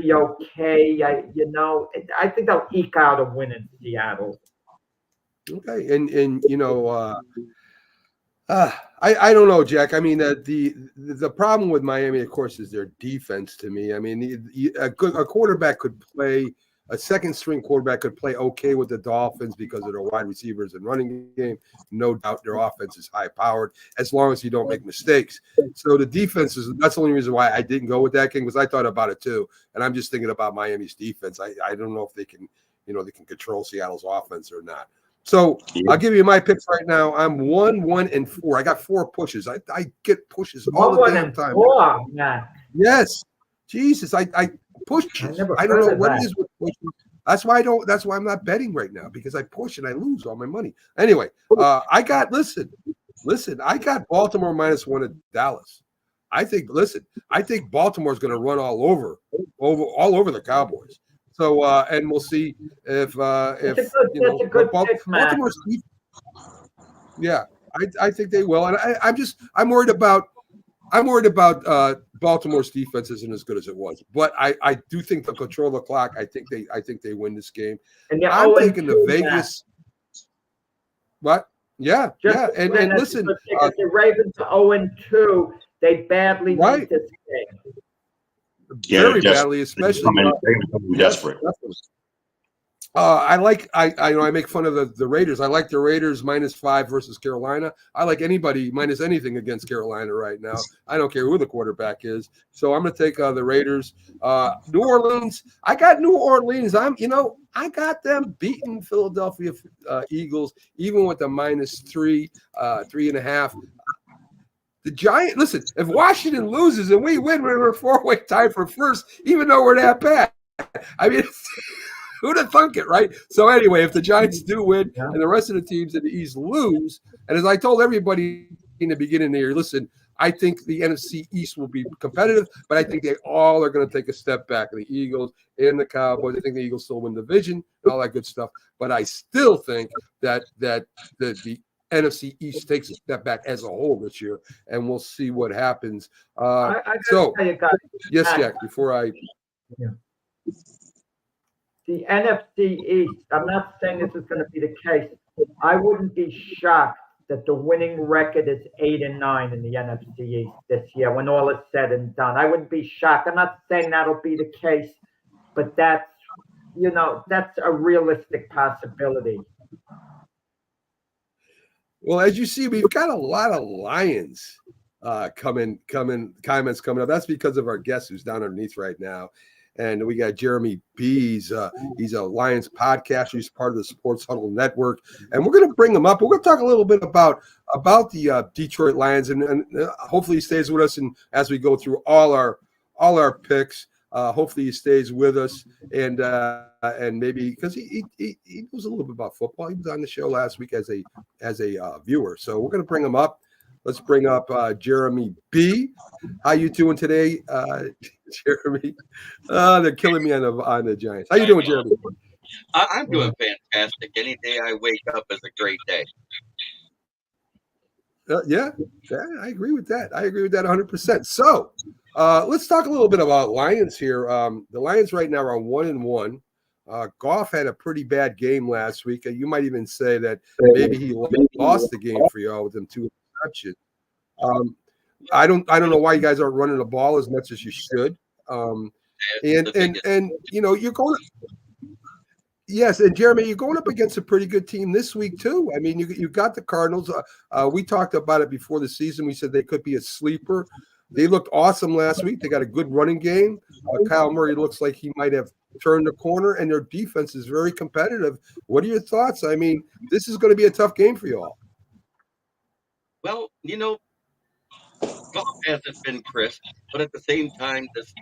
be okay. I think they'll eke out a win in Seattle. Okay, and I don't know, Jack. I mean, the problem with Miami, of course, is their defense. To me, I mean, a quarterback could play. A second string quarterback could play okay with the Dolphins because of their wide receivers and running game. No doubt their offense is high powered as long as you don't make mistakes. So the defense that's the only reason why I didn't go with that game, because I thought about it too. And I'm just thinking about Miami's defense. I don't know if they can control Seattle's offense or not. So I'll give you my picks right now. I'm 1-1-4. I got 4 pushes. I get pushes all the damn time. 4, man. Yes. Jesus, I pushes. I don't know what it is with pushes. That's why I'm not betting right now, because I push and I lose all my money. Anyway, I got listen. I got Baltimore -1 at Dallas. I think Baltimore's going to run all over the Cowboys. So and we'll see if that's a good pick, Baltimore's. Yeah, I think they will, and I'm worried about Baltimore's defense isn't as good as it was, but I do think they'll control the clock. I think they win this game. And I'm taking the Vegas. What? Yeah, and listen, if the Ravens are 0-2, they badly need this game. Very badly, especially desperate. I make fun of the Raiders. I like the Raiders -5 versus Carolina. I like anybody minus anything against Carolina right now. I don't care who the quarterback is. So I'm going to take the Raiders. New Orleans. I got New Orleans. I got them beating Philadelphia Eagles, even with the -3, 3.5. The Giants, listen, if Washington loses and we win, we're 4-way tie for first, even though we're that bad. I mean, who'd have thunk it, right? So anyway, if the Giants do win and the rest of the teams in the East lose, and as I told everybody in the beginning of the year, listen, I think the NFC East will be competitive, but I think they all are going to take a step back. The Eagles and the Cowboys, I think the Eagles still win the division and all that good stuff. But I still think that the NFC East takes a step back as a whole this year, and we'll see what happens. Yes, Jack, before I the NFC East, I'm not saying this is going to be the case. I wouldn't be shocked that the winning record is 8-9 in the NFC East this year when all is said and done. I wouldn't be shocked. I'm not saying that'll be the case, but that's a realistic possibility. Well, as you see, we've got a lot of Lions comments coming up. That's because of our guest who's down underneath right now. And we got Jeremy B. He's a Lions podcaster. He's part of the Sports Huddle Network. And we're going to bring him up. We're going to talk a little bit about the Detroit Lions. And hopefully he stays with us. And as we go through all our picks, hopefully he stays with us. And maybe because he knows a little bit about football. He was on the show last week as a viewer. So we're going to bring him up. Let's bring up Jeremy B. How you doing today, Jeremy? They're killing me on the Giants. How you doing, Jeremy? I'm doing fantastic. Any day I wake up is a great day. Yeah, I agree with that. 100%. So let's talk a little bit about Lions here. The Lions right now are 1-1. Goff had a pretty bad game last week. You might even say that maybe he lost the game for y'all with them 2 interceptions. I don't know why you guys aren't running the ball as much as you should. And you're going. Yes, and Jeremy, you're going up against a pretty good team this week too. I mean, you got the Cardinals. We talked about it before the season. We said they could be a sleeper. They looked awesome last week. They got a good running game. Kyle Murray looks like he might have turned the corner, and their defense is very competitive. What are your thoughts? I mean, this is going to be a tough game for you all. Well, Goff hasn't been crisp, but at the same time, this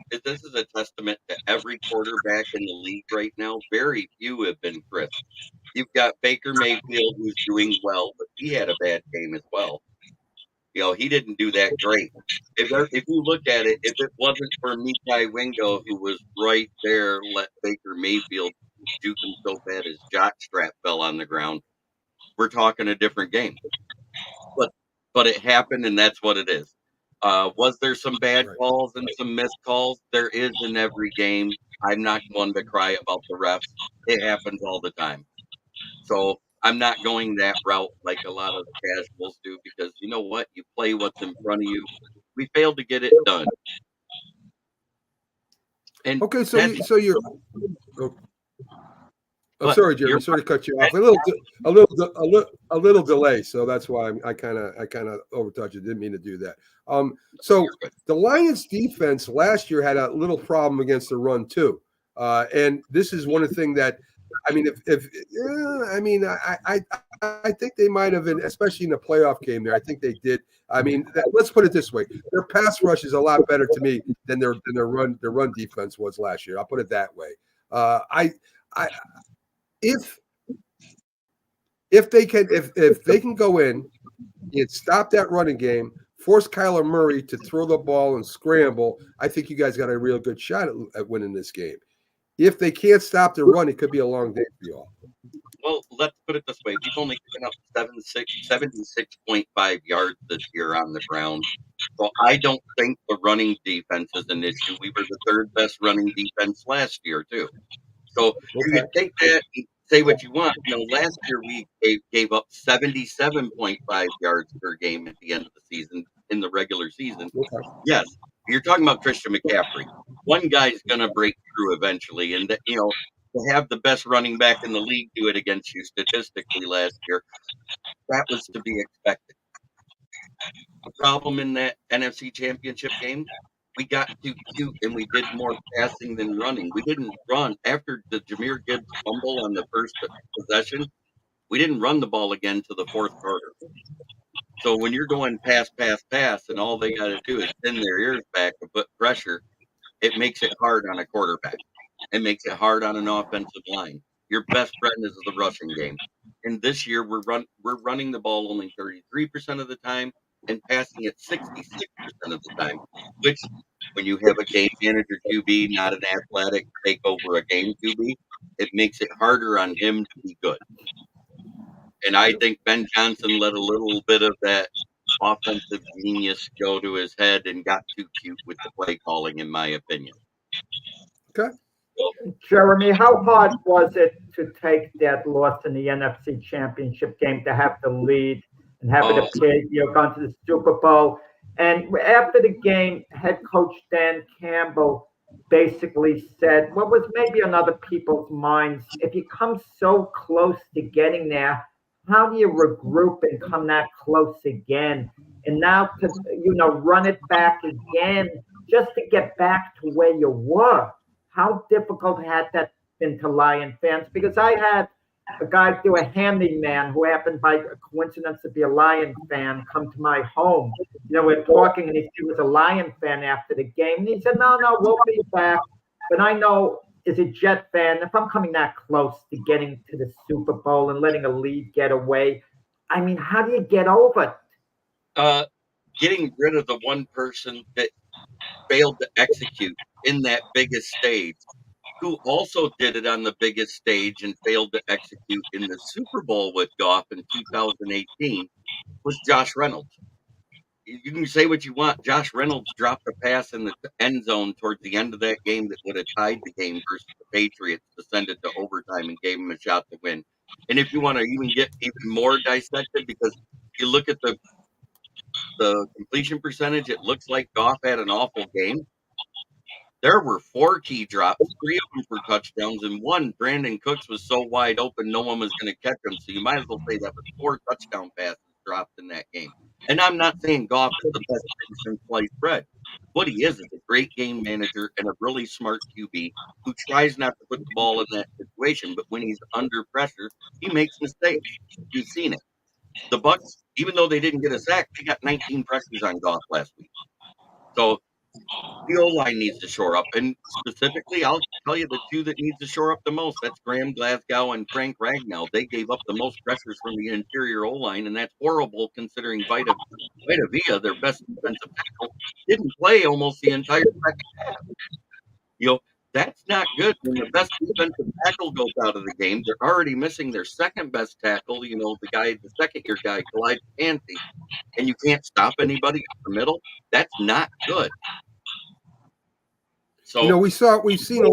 is a testament to every quarterback in the league right now. Very few have been crisp. You've got Baker Mayfield, who's doing well, but he had a bad game as well. He didn't do that great. If you look at it, if it wasn't for Mekhi Wingo, who was right there, let Baker Mayfield juke him so bad his jockstrap fell on the ground, we're talking a different game. But it happened, and that's what it is. Was there some bad calls and some missed calls? There is in every game. I'm not one to cry about the refs. It happens all the time. So I'm not going that route like a lot of the casuals do because you know what? You play what's in front of you. We failed to get it done. And Okay, so that's you're. Oh, I'm but sorry, you're Jeremy. Sorry to cut you off. right. A little delay. So that's why I kind of overtouched it. Didn't mean to do that. So You're good. the Lions defense last year had a little problem against the run too, and this is one of the things that I mean, I think they might have been, especially in the playoff game there. I think they did. I mean, let's put it this way: their pass rush is a lot better to me than their run defense was last year. I'll put it that way. I if they can if they can go in and stop that running game, force Kyler Murray to throw the ball and scramble, I think you guys got a real good shot at winning this game. If they can't stop the run, it could be a long day for you all. Well, let's put it this way: we've only given up 76.5 yards this year on the ground. So I don't think the running defense is an issue. We were the third best running defense last year too. So you Okay. can take that and say what you want. Last year we gave up 77.5 yards per game at the end of the season in the regular season. Okay. Yes, you're talking about Christian McCaffrey. One guy's going to break through eventually, and to have the best running back in the league do it against you statistically last year, that was to be expected. The problem in that NFC Championship game, we got too cute and we did more passing than running. We didn't run after the Jahmyr Gibbs fumble on the first possession. We didn't run the ball again to the fourth quarter. So when you're going pass, and all they got to do is bend their ears back to put pressure, it makes it hard on a quarterback. It makes it hard on an offensive line. Your best friend is the rushing game. And this year we're running the ball only 33% of the time and passing it 66% of the time, which when you have a game manager QB, not an athletic take over a game QB, it makes it harder on him to be good. And I think Ben Johnson let a little bit of that offensive genius go to his head and got too cute with the play calling, in my opinion. Okay. Jeremy, how hard was it to take that loss in the NFC Championship game, to have the lead and have it appear you've gone to the Super Bowl? And after the game, head coach Dan Campbell basically said, what was maybe on other people's minds, if you come so close to getting there, how do you regroup and come that close again? And now to run it back again just to get back to where you were. How difficult had that been to Lion fans? Because I had a guy a handyman who happened by coincidence to be a Lion fan come to my home. We're talking and he was a Lion fan after the game. And he said, no, we'll be back. But I know as a Jet fan, if I'm coming that close to getting to the Super Bowl and letting a lead get away, I mean, how do you get over it? Getting rid of the one person that failed to execute in that biggest stage, who also did it on the biggest stage and failed to execute in the Super Bowl with Goff in 2018, was Josh Reynolds. You can say what you want. Josh Reynolds dropped a pass in the end zone towards the end of that game that would have tied the game versus the Patriots to send it to overtime and gave him a shot to win. And if you want to even get even more dissected, because you look at the completion percentage, it looks like Goff had an awful game. There were 4 key drops, 3 of them for touchdowns, and 1, Brandon Cooks was so wide open, no one was going to catch him. So you might as well say that was 4 touchdown passes dropped in that game. And I'm not saying Goff is the best thing since sliced bread. What he is a great game manager and a really smart QB who tries not to put the ball in that situation. But when he's under pressure, he makes mistakes. You've seen it. The Bucs, even though they didn't get a sack, they got 19 pressures on Goff last week. So the O-line needs to shore up. And specifically, I'll tell you the 2 that needs to shore up the most. That's Graham Glasgow and Frank Ragnow. They gave up the most pressures from the interior O-line, and that's horrible considering Vita Vea, their best defensive tackle, didn't play almost the entire second half. That's not good. When the best defensive tackle goes out of the game, they're already missing their second best tackle, the second-year guy, Clyde Panty, and you can't stop anybody in the middle. That's not good. So we've seen a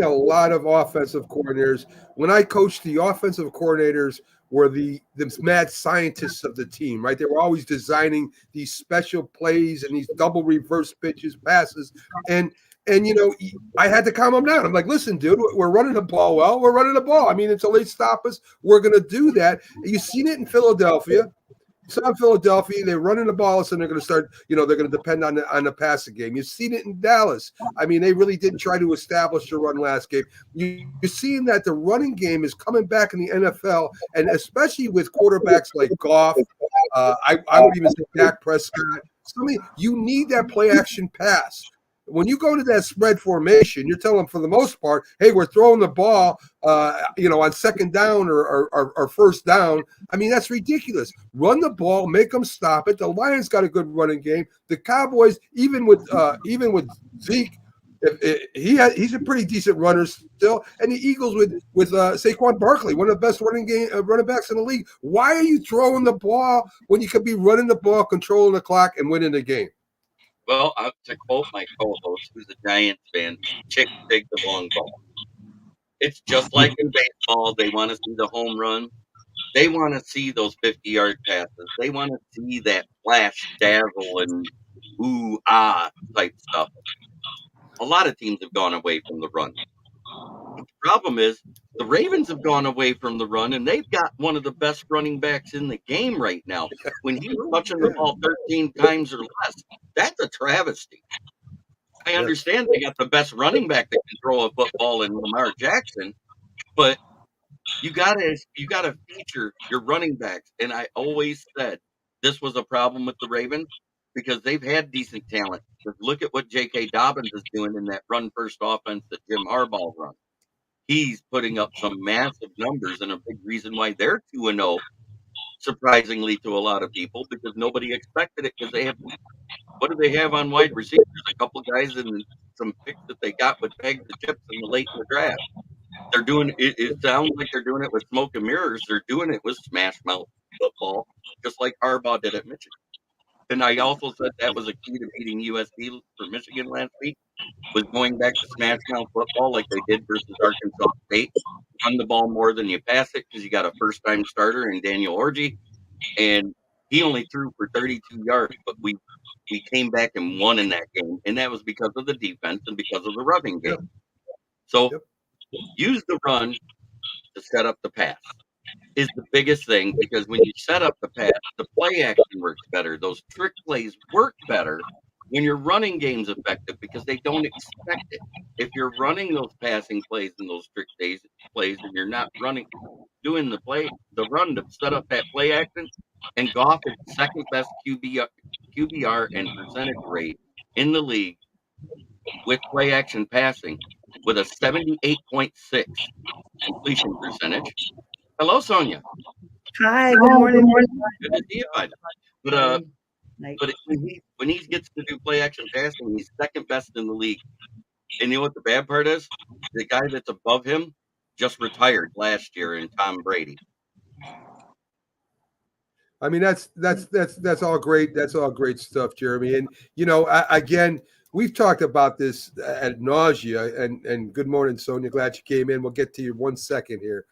lot of offensive coordinators. When I coached, the offensive coordinators were the mad scientists of the team, right? They were always designing these special plays and these double reverse pitches, passes, and I had to calm them down. I'm like, listen, dude, we're running the ball well. We're running the ball. I mean, until they stop us, we're going to do that. You've seen it in Philadelphia. So in Philadelphia, they're running the ball, so they're going to start. They're going to depend on the passing game. You've seen it in Dallas. I mean, they really didn't try to establish a run last game. You're seeing that the running game is coming back in the NFL, and especially with quarterbacks like Goff. I would even say Dak Prescott. You need that play action pass. When you go to that spread formation, you're telling them for the most part, hey, we're throwing the ball, on second down or first down. I mean, that's ridiculous. Run the ball, make them stop it. The Lions got a good running game. The Cowboys, even with Zeke, he's a pretty decent runner still. And the Eagles with Saquon Barkley, one of the best running backs in the league. Why are you throwing the ball when you could be running the ball, controlling the clock, and winning the game? Well, to quote my co-host, who's a Giants fan, chicks dig the long ball. It's just like in baseball. They want to see the home run. They want to see those 50-yard passes. They want to see that flash, dazzle, and ooh, ah type stuff. A lot of teams have gone away from the run. The problem is the Ravens have gone away from the run, and they've got one of the best running backs in the game right now. When he's touching the ball 13 times or less, that's a travesty. I understand they got the best running back that can throw a football in Lamar Jackson, but you gotta feature your running backs. And I always said this was a problem with the Ravens because they've had decent talent. Just look at what J.K. Dobbins is doing in that run first offense that Jim Harbaugh runs. He's putting up some massive numbers, and a big reason why they're 2-0, surprisingly to a lot of people, because nobody expected it. Because what do they have on wide receivers? A couple guys and some picks that they got with bags of chips in the late in the draft. They're doing it. It sounds like they're doing it with smoke and mirrors. They're doing it with smash mouth football, just like Harbaugh did at Michigan. And I also said that was a key to beating USC for Michigan last week, was going back to smash mouth football like they did versus Arkansas State. Run the ball more than you pass it because you got a first-time starter in Daniel Orji, and he only threw for 32 yards, but we came back and won in that game, and that was because of the defense and because of the running game. So use the run to set up the pass is the biggest thing, because when you set up the pass, the play action works better. Those trick plays work better when your running game's effective because they don't expect it. If you're running those passing plays and those trick plays and you're not doing the run to set up that play action, and Goff is the second best QBR and percentage rate in the league with play action passing with a 78.6 completion percentage. Hello, Sonia. Hi, good morning. Good to see you, bud. But when he gets to do play action passing, he's second best in the league. And you know what the bad part is? The guy that's above him just retired last year in Tom Brady. I mean, that's all great. That's all great stuff, Jeremy. And again, we've talked about this ad nausea. And good morning, Sonia. Glad you came in. We'll get to you 1 second here.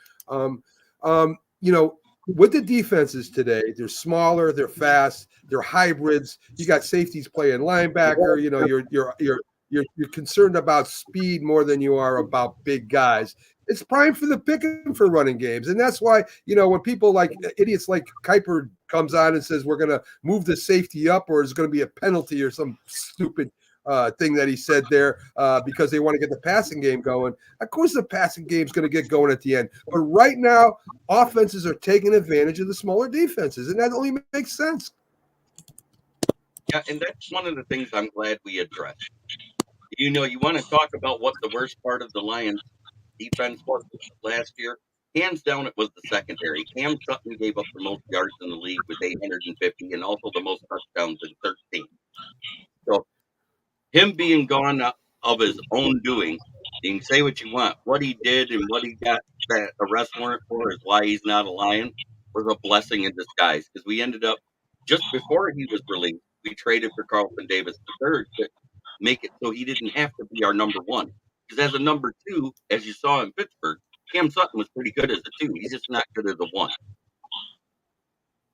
With the defenses today, they're smaller, they're fast, they're hybrids. You got safeties playing linebacker. You're concerned about speed more than you are about big guys. It's prime for the picking for running games. And that's why, when people like idiots like Kuiper comes on and says we're going to move the safety up or it's going to be a penalty or some stupid thing that he said there because they want to get the passing game going. Of course, the passing game is going to get going at the end. But right now, offenses are taking advantage of the smaller defenses, and that only makes sense. Yeah, and that's one of the things I'm glad we addressed. You want to talk about what the worst part of the Lions defense was last year. Hands down, it was the secondary. Cam Sutton gave up the most yards in the league with 850 and also the most touchdowns in 13. So him being gone of his own doing, you can say what you want. What he did and what he got that arrest warrant for is why he's not a Lion, was a blessing in disguise, because we ended up, just before he was released, we traded for Carlton Davis III make it so he didn't have to be our number one. Because as a number two, as you saw in Pittsburgh, Cam Sutton was pretty good as a two. He's just not good as a one.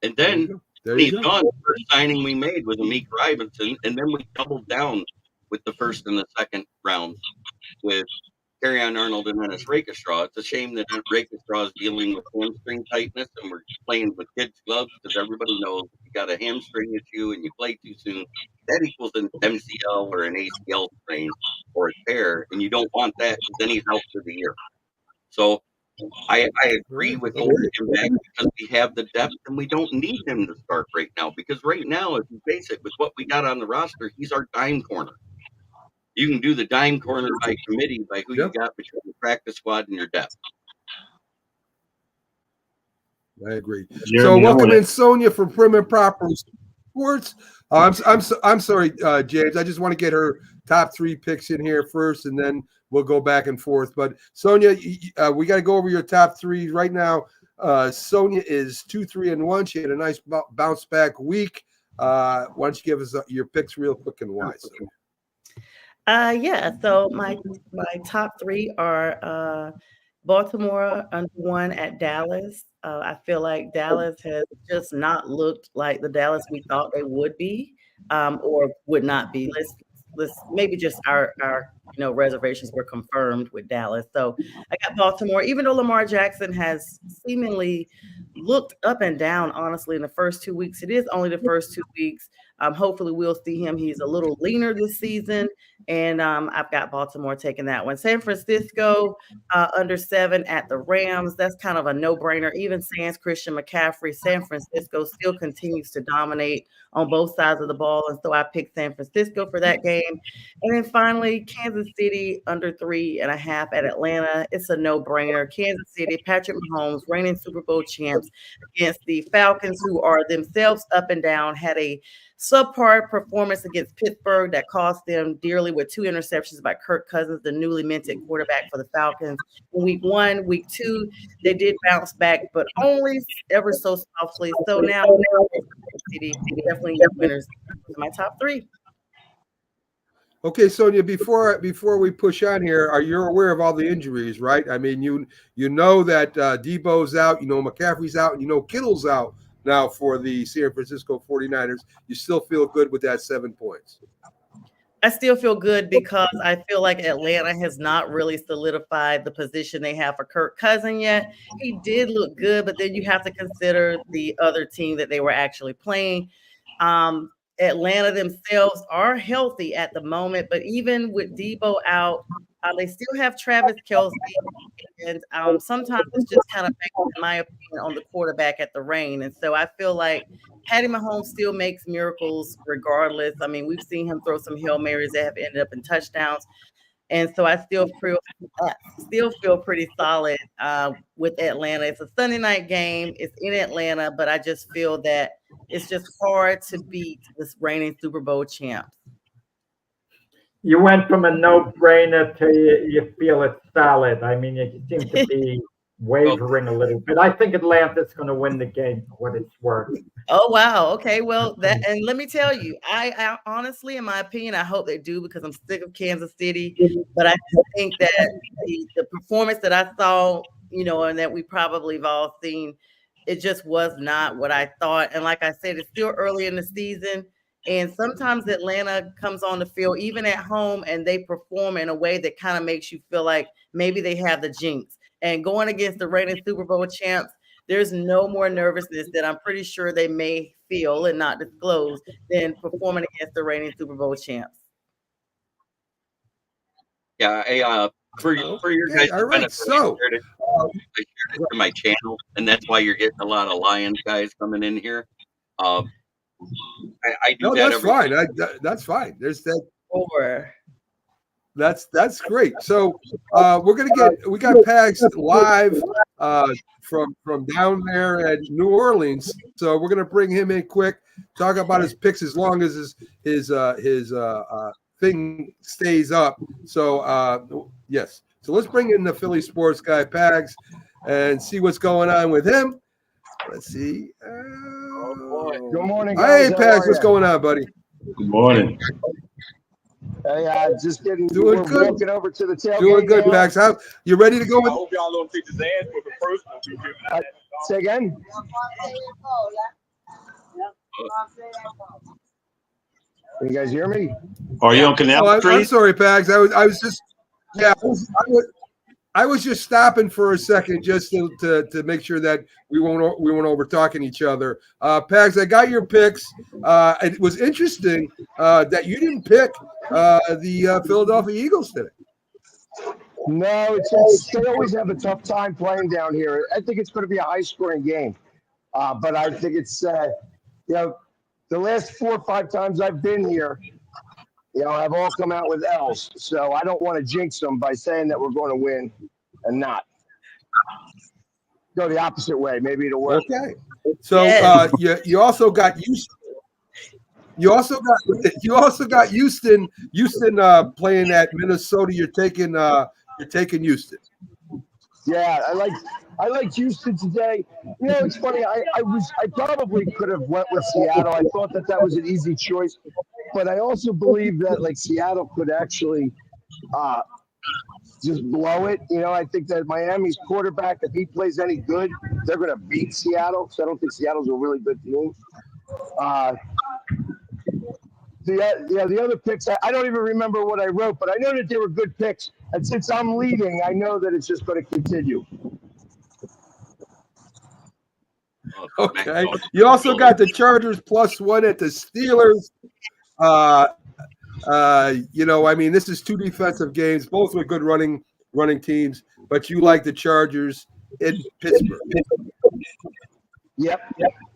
And then There when you he's go. gone, the first signing we made was Amik Robinson, and then we doubled down with the first and the second rounds with Kerryon Arnold and Dennis Rakestraw. It's a shame that Rakestraw is dealing with hamstring tightness, and we're playing with kids' gloves because everybody knows if you got a hamstring issue and you play too soon, that equals an MCL or an ACL strain or a tear, and you don't want that because then he's out for the year. So I agree with holding him back because we have the depth and we don't need him to start right now. Because right now, if you face it with what we got on the roster, he's our dime corner. You can do the dime corner by committee by who you got between the practice squad and your depth. I agree. So welcome in Sonia from Prim and Proper Sports. I'm sorry, James. I just want to get her top three picks in here first, and then we'll go back and forth. But Sonia, we got to go over your top three right now. Sonia is 2-3-1. She had a nice bounce back week. Why don't you give us your picks real quick and why? Sonia? Yeah. So my top three are Baltimore under one at Dallas. I feel like Dallas has just not looked like the Dallas we thought they would be, or would not be. Let's maybe just our reservations were confirmed with Dallas. So I got Baltimore, even though Lamar Jackson has seemingly looked up and down, honestly, in the first 2 weeks. It is only the first 2 weeks. Hopefully we'll see him. He's a little leaner this season. And I've got Baltimore taking that one. San Francisco under 7 at the Rams. That's kind of a no-brainer. Even sans Christian McCaffrey, San Francisco still continues to dominate on both sides of the ball. And so I picked San Francisco for that game. And then finally, Kansas City under 3.5 at Atlanta. It's a no-brainer. Kansas City, Patrick Mahomes, reigning Super Bowl champs against the Falcons, who are themselves up and down, had a subpar performance against Pittsburgh that cost them dearly with 2 interceptions by Kirk Cousins, the newly minted quarterback for the Falcons. In week 1, week 2, they did bounce back, but only ever so softly. So now City definitely winners. My top 3. Okay, Sonia, before we push on here, are you aware of all the injuries, right? I mean, you know that Debo's out, you know McCaffrey's out, and you know Kittle's out now for the San Francisco 49ers. You still feel good with that 7 points? I still feel good because I feel like Atlanta has not really solidified the position they have for Kirk Cousins yet. He did look good, but then you have to consider the other team that they were actually playing. Atlanta themselves are healthy at the moment, but even with Debo out, they still have Travis Kelce, and sometimes it's just kind of based, in my opinion, on the quarterback at the reign. And so I feel like Patty Mahomes still makes miracles regardless. I mean, we've seen him throw some Hail Marys that have ended up in touchdowns. And so I still feel pretty solid with Atlanta. It's a Sunday night game. It's in Atlanta, but I just feel that it's just hard to beat this reigning Super Bowl champs. You went from a no-brainer to you feel it's solid. I mean, you seem to be wavering a little bit. I think Atlanta's going to win the game for what it's worth. Oh, wow. Okay. Well, and let me tell you, I honestly, in my opinion, I hope they do because I'm sick of Kansas City. But I just think that the performance that I saw, and that we probably have all seen, it just was not what I thought. And like I said, it's still early in the season. And sometimes Atlanta comes on the field, even at home, and they perform in a way that kind of makes you feel like maybe they have the jinx. And going against the reigning Super Bowl champs, there's no more nervousness that I'm pretty sure they may feel and not disclose than performing against the reigning Super Bowl champs. Yeah, for your guys' benefit, I shared it to my channel, and that's why you're getting a lot of Lions guys coming in here. I do that. That's fine. That's fine. There's that. Over. That's great. So we got Pags live from down there at New Orleans. So we're gonna bring him in quick, talk about his picks as long as his thing stays up. So yes. So let's bring in the Philly sports guy Pags and see what's going on with him. Let's see. Good morning, guys. Hey, Pags, what's going on, buddy? Good morning. Hey, just getting Doing we're good. walking over to the tailgate. Doing good, now. Pags. How you ready to go I with? hope y'all don't take his ass for the first one. Say again. Can you guys hear me? Are you on Canal I'm Street? sorry, Pags. I was just, yeah, I was just stopping for a second just to make sure that we won't over talking each other. Pags, I got your picks. It was interesting that you didn't pick the Philadelphia Eagles today. No, they always have a tough time playing down here. I think it's going to be a high-scoring game, but I think it's the last 4 or 5 times I've been here, I've all come out with L's. So I don't want to jinx them by saying that we're going to win and not. Go the opposite way. Maybe it'll work. Okay. So you also got Houston. You also got Houston playing at Minnesota. You're taking Houston. Yeah, I like Houston today. It's funny. I probably could have went with Seattle. I thought that was an easy choice, but I also believe that like Seattle could actually just blow it. I think that Miami's quarterback, if he plays any good, they're going to beat Seattle. So I don't think Seattle's a really good team. The other picks, I don't even remember what I wrote, but I know that they were good picks. And since I'm leading, I know that it's just going to continue. Okay. You also got the Chargers +1 at the Steelers. This is 2 defensive games, both with good running teams, but you like the Chargers in Pittsburgh. Yep.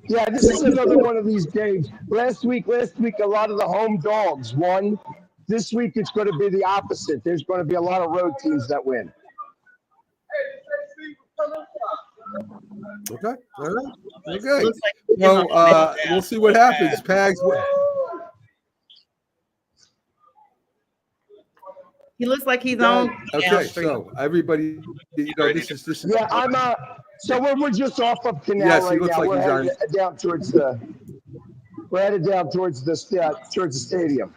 Yeah, this is another one of these games. Last week, a lot of the home dogs won. This week, it's going to be the opposite. There's going to be a lot of road teams that win. Okay. All right. Okay. So we'll see what happens, Pags. He looks like he's on. Okay, so everybody, this is. Yeah, I'm. So we're just off of Canal Yes, he right looks now. like We're he's headed down towards the. We're headed down towards the stadium.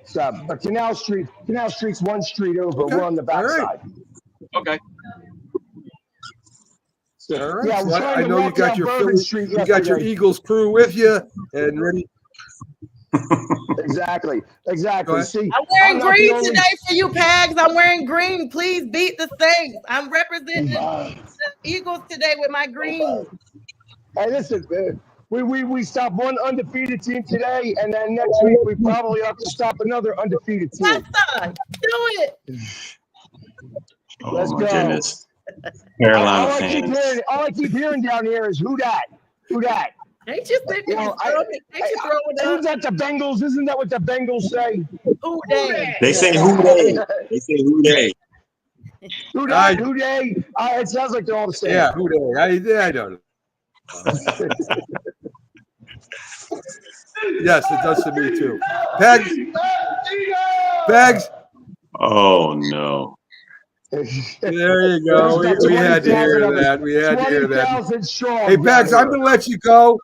So, but Canal Street's one street over. Okay. We're on the backside. Right. Okay. So, All right. yeah, So we're trying I to know you walk got down your Bourbon Philly, Street you got your yesterday. Eagles crew with you and ready. Exactly. See, I'm wearing not the green only- today for you, Pags. I'm wearing green. Please beat the Saints. I'm representing the Eagles today with my green. Hey, listen, we stop one undefeated team today, and then next week we probably have to stop another undefeated team. Yes, do it. Oh Let's my go. goodness. Carolina All I keep hearing down here is who that? They just think they should throw it Isn't up. that the Bengals? Isn't that what the Bengals say? Who they? They say who they. They say who they. Who that? Who they? It sounds like they're all the same. Yeah, who they? I don't know. Yes, it does to me too. Pags. Oh no. There you go. We had to hear that. We had to hear that. 20,000 strong. Hey, Pags, I'm going to let you go.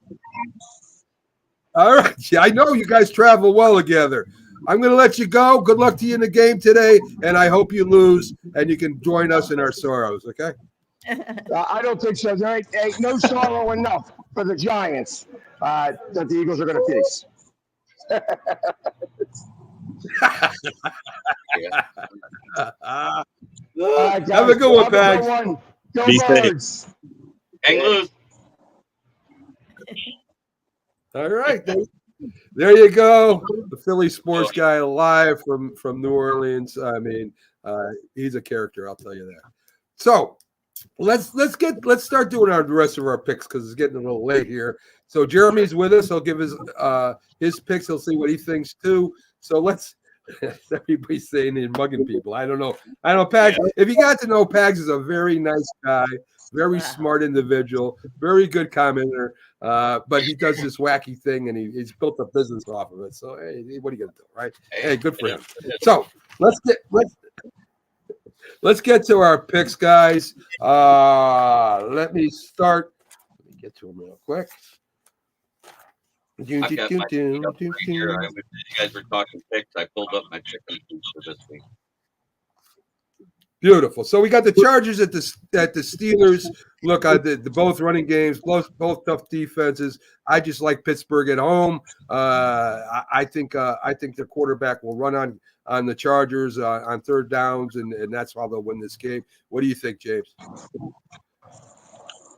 All right. Yeah, I know you guys travel well together. I'm going to let you go. Good luck to you in the game today, and I hope you lose, and you can join us in our sorrows, okay? I don't think so. There ain't no sorrow enough for the Giants that the Eagles are going to face. Have a good one, Pags. Go Be safe. Birds. Hang loose. All right. There you go. The Philly sports guy live from New Orleans. I mean, he's a character, I'll tell you that. So let's start doing the rest of our picks because it's getting a little late here. So Jeremy's with us. He'll give his picks. He'll see what he thinks too. So let's. Everybody's saying and mugging people. I don't know. Pags. If you got to know, Pags is a very nice guy, very smart individual, very good commenter. But he does this wacky thing, and he's built a business off of it. So hey, what are you gonna do, right? Hey, good for him. So let's get to our picks, guys. Let me start. Let me get to them real quick. I've got my pickup right here. You guys were talking picks. I pulled up my pick and choose for this week. Beautiful. So we got the Chargers at the Steelers. Look, the both running games, both tough defenses. I just like Pittsburgh at home. I think their quarterback will run on the Chargers on third downs, and that's how they'll win this game. What do you think, James?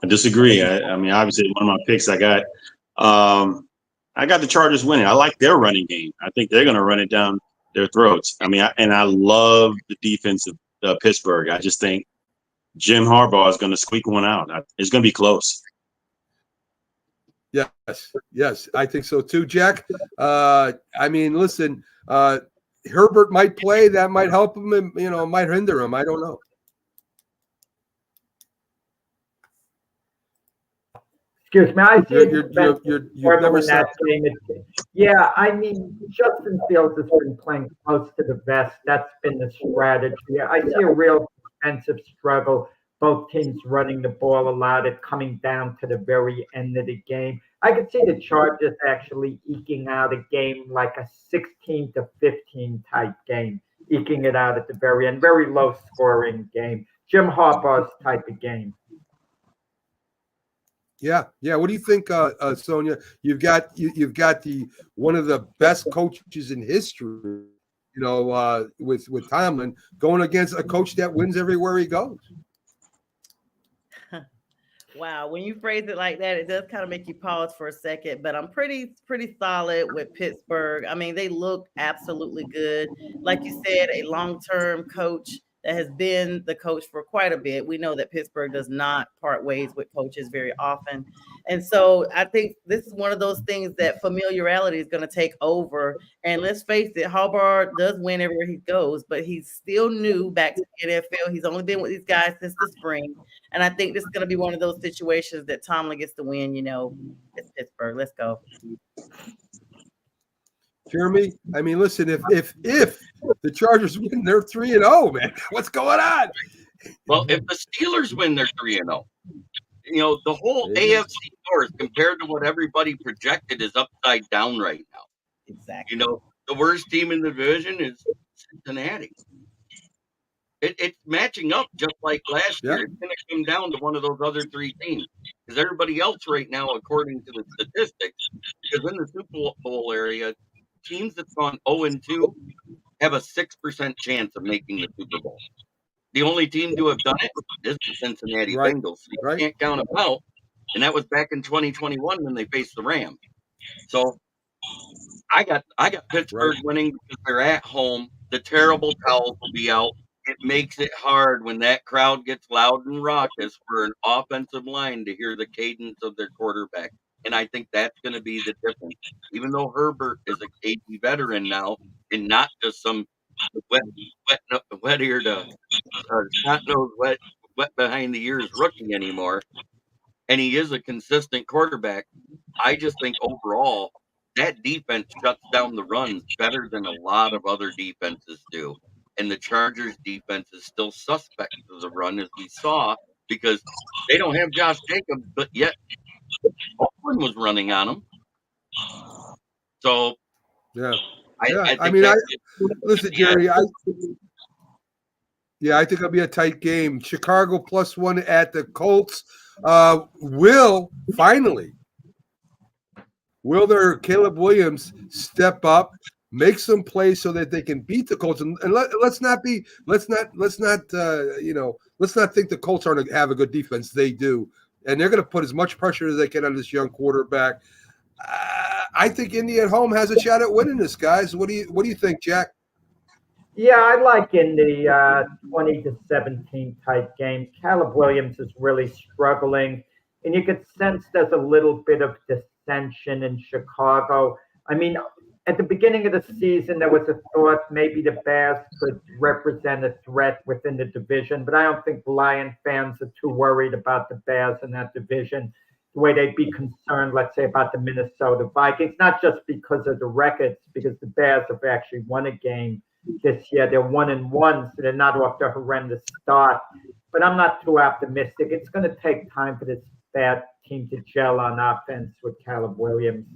I disagree. I mean, obviously, one of my picks I got the Chargers winning. I like their running game. I think they're going to run it down their throats. I mean, I love the defense of Pittsburgh. I just think Jim Harbaugh is going to squeak one out. It's going to be close. Yes, I think so too, Jack. I mean, listen, Herbert might play. That might help him, and might hinder him. I don't know. Excuse me, I see you've never said that. Yeah, I mean, Justin Fields has been playing close to the vest. That's been the strategy. I see a real defensive struggle. Both teams running the ball a lot. It coming down to the very end of the game. I could see the Chargers actually eking out a game like a 16-15 type game, eking it out at the very end. Very low scoring game. Jim Harbaugh's type of game. Yeah. What do you think, Sonia? You've got the one of the best coaches in history, with Tomlin going against a coach that wins everywhere he goes. Wow, when you phrase it like that, it does kind of make you pause for a second. But I'm pretty solid with Pittsburgh. I mean, they look absolutely good. Like you said, a long-term coach that has been the coach for quite a bit. We know that Pittsburgh does not part ways with coaches very often. And so I think this is one of those things that familiarity is going to take over. And let's face it, Harbaugh does win everywhere he goes, but he's still new back to the NFL. He's only been with these guys since the spring. And I think this is going to be one of those situations that Tomlin gets to win. It's Pittsburgh. Let's go. Jeremy, I mean, listen, if the Chargers win, they're 3-0, man. What's going on? Well, if the Steelers win, they're 3-0. The whole AFC North compared to what everybody projected is upside down right now. Exactly. The worst team in the division is Cincinnati. It's matching up just like last year. It's going to come down to one of those other three teams because everybody else right now, according to the statistics, because in the Super Bowl area, teams that's gone 0-2 have a 6% chance of making the Super Bowl. The only team to have done it is the Cincinnati Bengals. You can't count them out. And that was back in 2021 when they faced the Rams. So I got Pittsburgh winning because they're at home. The terrible towels will be out. It makes it hard when that crowd gets loud and raucous for an offensive line to hear the cadence of their quarterback. And I think that's going to be the difference. Even though Herbert is a cagey veteran now and not just some wet-eared, snot-nosed, wet behind the ears rookie anymore, and he is a consistent quarterback, I just think overall that defense shuts down the runs better than a lot of other defenses do. And the Chargers defense is still suspect of the run, as we saw, because they don't have Josh Jacobs, but yet Oakland was running on them. So, listen, Jerry, I think it'll be a tight game. Chicago +1 at the Colts. Will their Caleb Williams step up, make some plays so that they can beat the Colts? And let's not think the Colts aren't going to have a good defense. They do. And they're going to put as much pressure as they can on this young quarterback. I think Indy at home has a shot at winning this, guys. What do you think, Jack? Yeah, I like Indy 20-17 type game. Caleb Williams is really struggling, and you could sense there's a little bit of dissension in Chicago. I mean, at the beginning of the season, there was a thought maybe the Bears could represent a threat within the division, but I don't think Lion fans are too worried about the Bears in that division the way they'd be concerned, let's say, about the Minnesota Vikings, not just because of the records, because the Bears have actually won a game this year. They're 1-1, so they're not off the horrendous start. But I'm not too optimistic. It's going to take time for this bad team to gel on offense with Caleb Williams.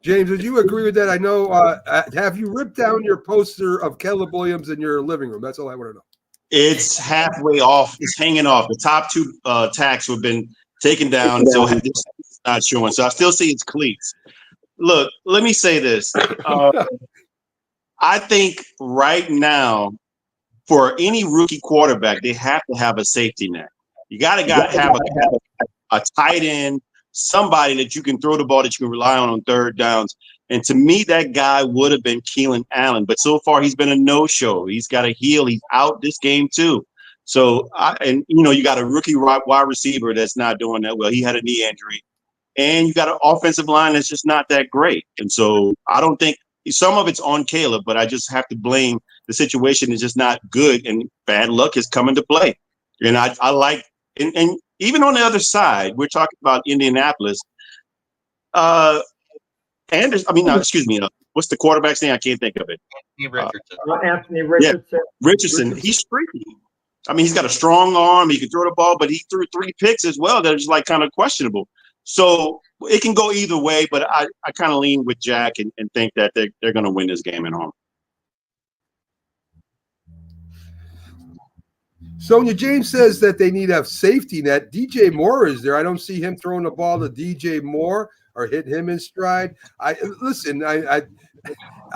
James, would you agree with that? I know. Have you ripped down your poster of Caleb Williams in your living room? That's all I want to know. It's halfway off. It's hanging off. The top two tacks have been taken down, so it's not showing. So I still see its cleats. Look, let me say this. I think right now, for any rookie quarterback, they have to have a safety net. You got to have a tight end, somebody that you can throw the ball that you can rely on third downs. And to me, that guy would have been Keelan Allen. But so far, he's been a no-show. He's got a heel. He's out this game, too. So, you got a rookie wide receiver that's not doing that well. He had a knee injury. And you got an offensive line that's just not that great. And so I don't think some of it's on Caleb, but I just have to blame the situation is just not good, and bad luck is coming to play. And I like – and even on the other side, we're talking about Indianapolis. What's the quarterback's name? I can't think of it. Anthony Richardson. Anthony Richardson. Yeah, Richardson. He's freaky. I mean, he's got a strong arm. He can throw the ball, but he threw 3 picks as well that are just like kind of questionable. So it can go either way, but I kind of lean with Jack and think that they're going to win this game at home. Sonia, James says that they need a safety net. DJ Moore is there. I don't see him throwing the ball to DJ Moore or hit him in stride. I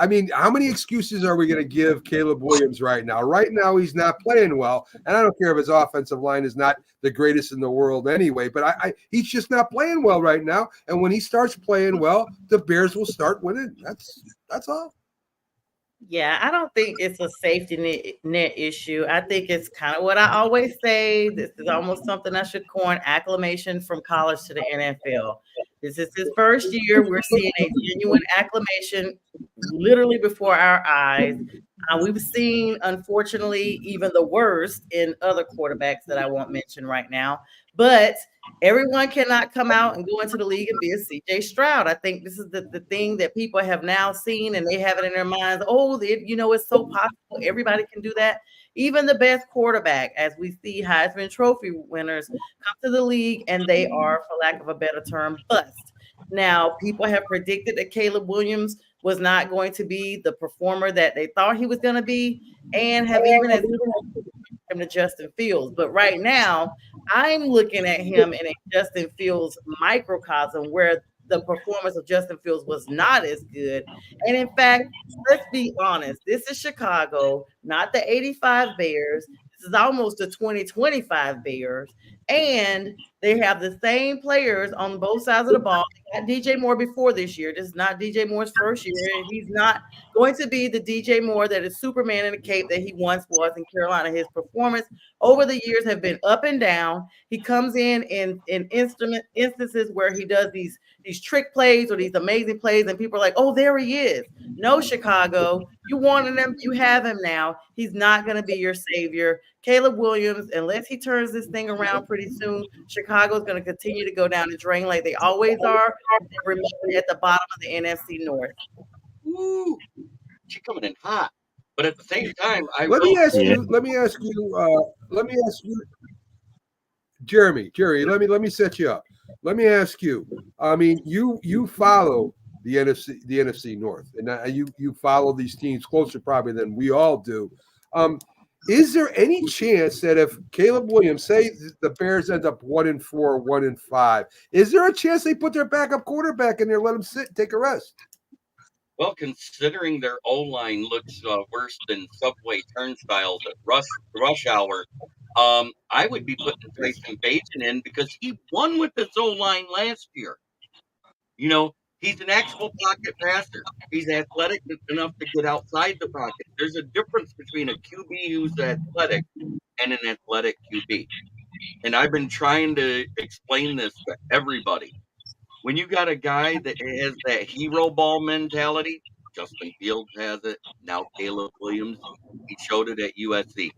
mean, how many excuses are we going to give Caleb Williams right now? Right now, he's not playing well, and I don't care if his offensive line is not the greatest in the world anyway, but he's just not playing well right now. And when he starts playing well, the Bears will start winning. That's all. Yeah, I don't think it's a safety net issue. I think it's kind of what I always say. This is almost something I should coin: acclimation from college to the NFL. This is his first year. We're seeing a genuine acclimation literally before our eyes. We've seen, unfortunately, even the worst in other quarterbacks that I won't mention right now. But everyone cannot come out and go into the league and be a CJ Stroud. I think this is the thing that people have now seen, and they have it in their minds. Oh, it's so possible. Everybody can do that. Even the best quarterback, as we see Heisman Trophy winners come to the league, and they are, for lack of a better term, bust. Now, people have predicted that Caleb Williams was not going to be the performer that they thought he was going to be, and have even him to Justin Fields. But right now, I'm looking at him in a Justin Fields microcosm where the performance of Justin Fields was not as good. And in fact, let's be honest, this is Chicago, not the 85 Bears. This is almost the 2025 Bears. And they have the same players on both sides of the ball. They got DJ Moore before this year. This is not DJ Moore's first year. And he's not going to be the DJ Moore that is Superman in a cape that he once was in Carolina. His performance over the years have been up and down. He comes in instances where he does these trick plays or these amazing plays, and people are like, oh, there he is. No, Chicago, you wanted him, you have him now. He's not going to be your savior. Caleb Williams, unless he turns this thing around pretty soon, Chicago's going to continue to go down the drain like they always are. They're at the bottom of the NFC North. Ooh, she's coming in hot. But at the same time, let me ask you, Jeremy, let me set you up. Let me ask you. I mean, you follow the NFC North, and you follow these teams closer probably than we all do. Is there any chance that if Caleb Williams, say the Bears end up 1-4, 1-5, is there a chance they put their backup quarterback in there, let him sit and take a rest? Well, considering their O-line looks worse than subway turnstiles at rush hour, I would be putting Tyson Bagent in because he won with this O-line last year. You know, he's an actual pocket passer. He's athletic enough to get outside the pocket. There's a difference between a QB who's athletic and an athletic QB. And I've been trying to explain this to everybody. When you got a guy that has that hero ball mentality, Justin Fields has it. Now Caleb Williams, he showed it at USC.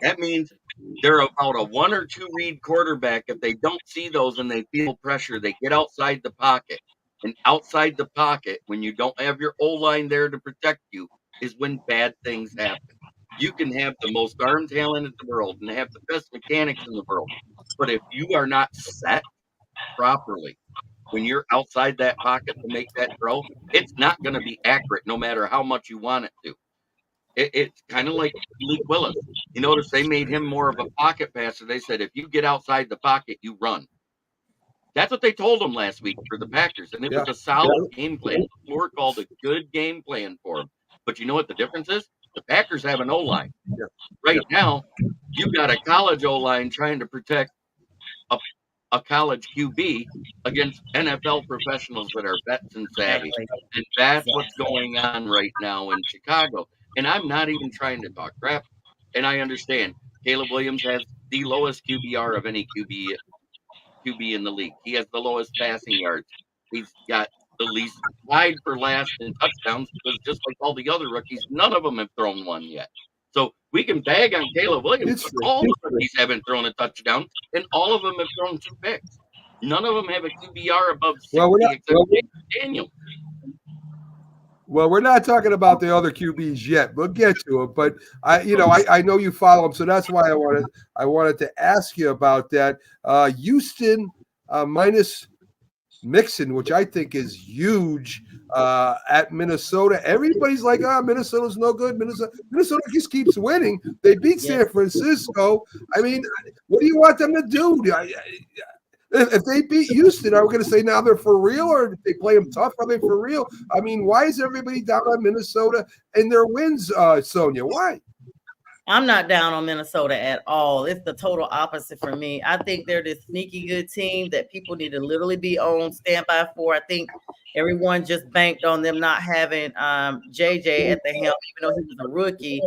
That means they're about a 1 or 2 read quarterback. If they don't see those and they feel pressure, they get outside the pocket. And outside the pocket, when you don't have your O-line there to protect you, is when bad things happen. You can have the most arm talent in the world and have the best mechanics in the world. But if you are not set properly, when you're outside that pocket to make that throw, it's not going to be accurate no matter how much you want it to. It's kind of like Malik Willis. You notice they made him more of a pocket passer. They said, if you get outside the pocket, you run. That's what they told him last week for the Packers, and it was a solid game plan. LaFleur called a good game plan for him. But you know what the difference is? The Packers have an O-line. Right now, you've got a college O-line trying to protect a college QB against NFL professionals that are vets and savvy. And that's what's going on right now in Chicago. And I'm not even trying to talk crap. And I understand Caleb Williams has the lowest QBR of any QB in the league. He has the lowest passing yards. He's got the least, tied for last in touchdowns, because just like all the other rookies, none of them have thrown one yet. So we can bag on Caleb Williams, but all the rookies haven't thrown a touchdown, and all of them have thrown 2 picks. None of them have a QBR above 60, except Daniel. Well, we're not talking about the other QBs yet. We'll get to it, but I know you follow them, so that's why I wanted to ask you about that. Houston minus Mixon, which I think is huge at Minnesota. Everybody's like, Minnesota's no good. Minnesota just keeps winning. They beat San Francisco. I mean, what do you want them to do? If they beat Houston, are we going to say now they're for real, or if they play them tough, are they for real? I mean, why is everybody down on Minnesota and their wins, Sonia? Why? I'm not down on Minnesota at all. It's the total opposite for me. I think they're this sneaky good team that people need to literally be on standby for. I think everyone just banked on them not having JJ at the helm, even though he was a rookie.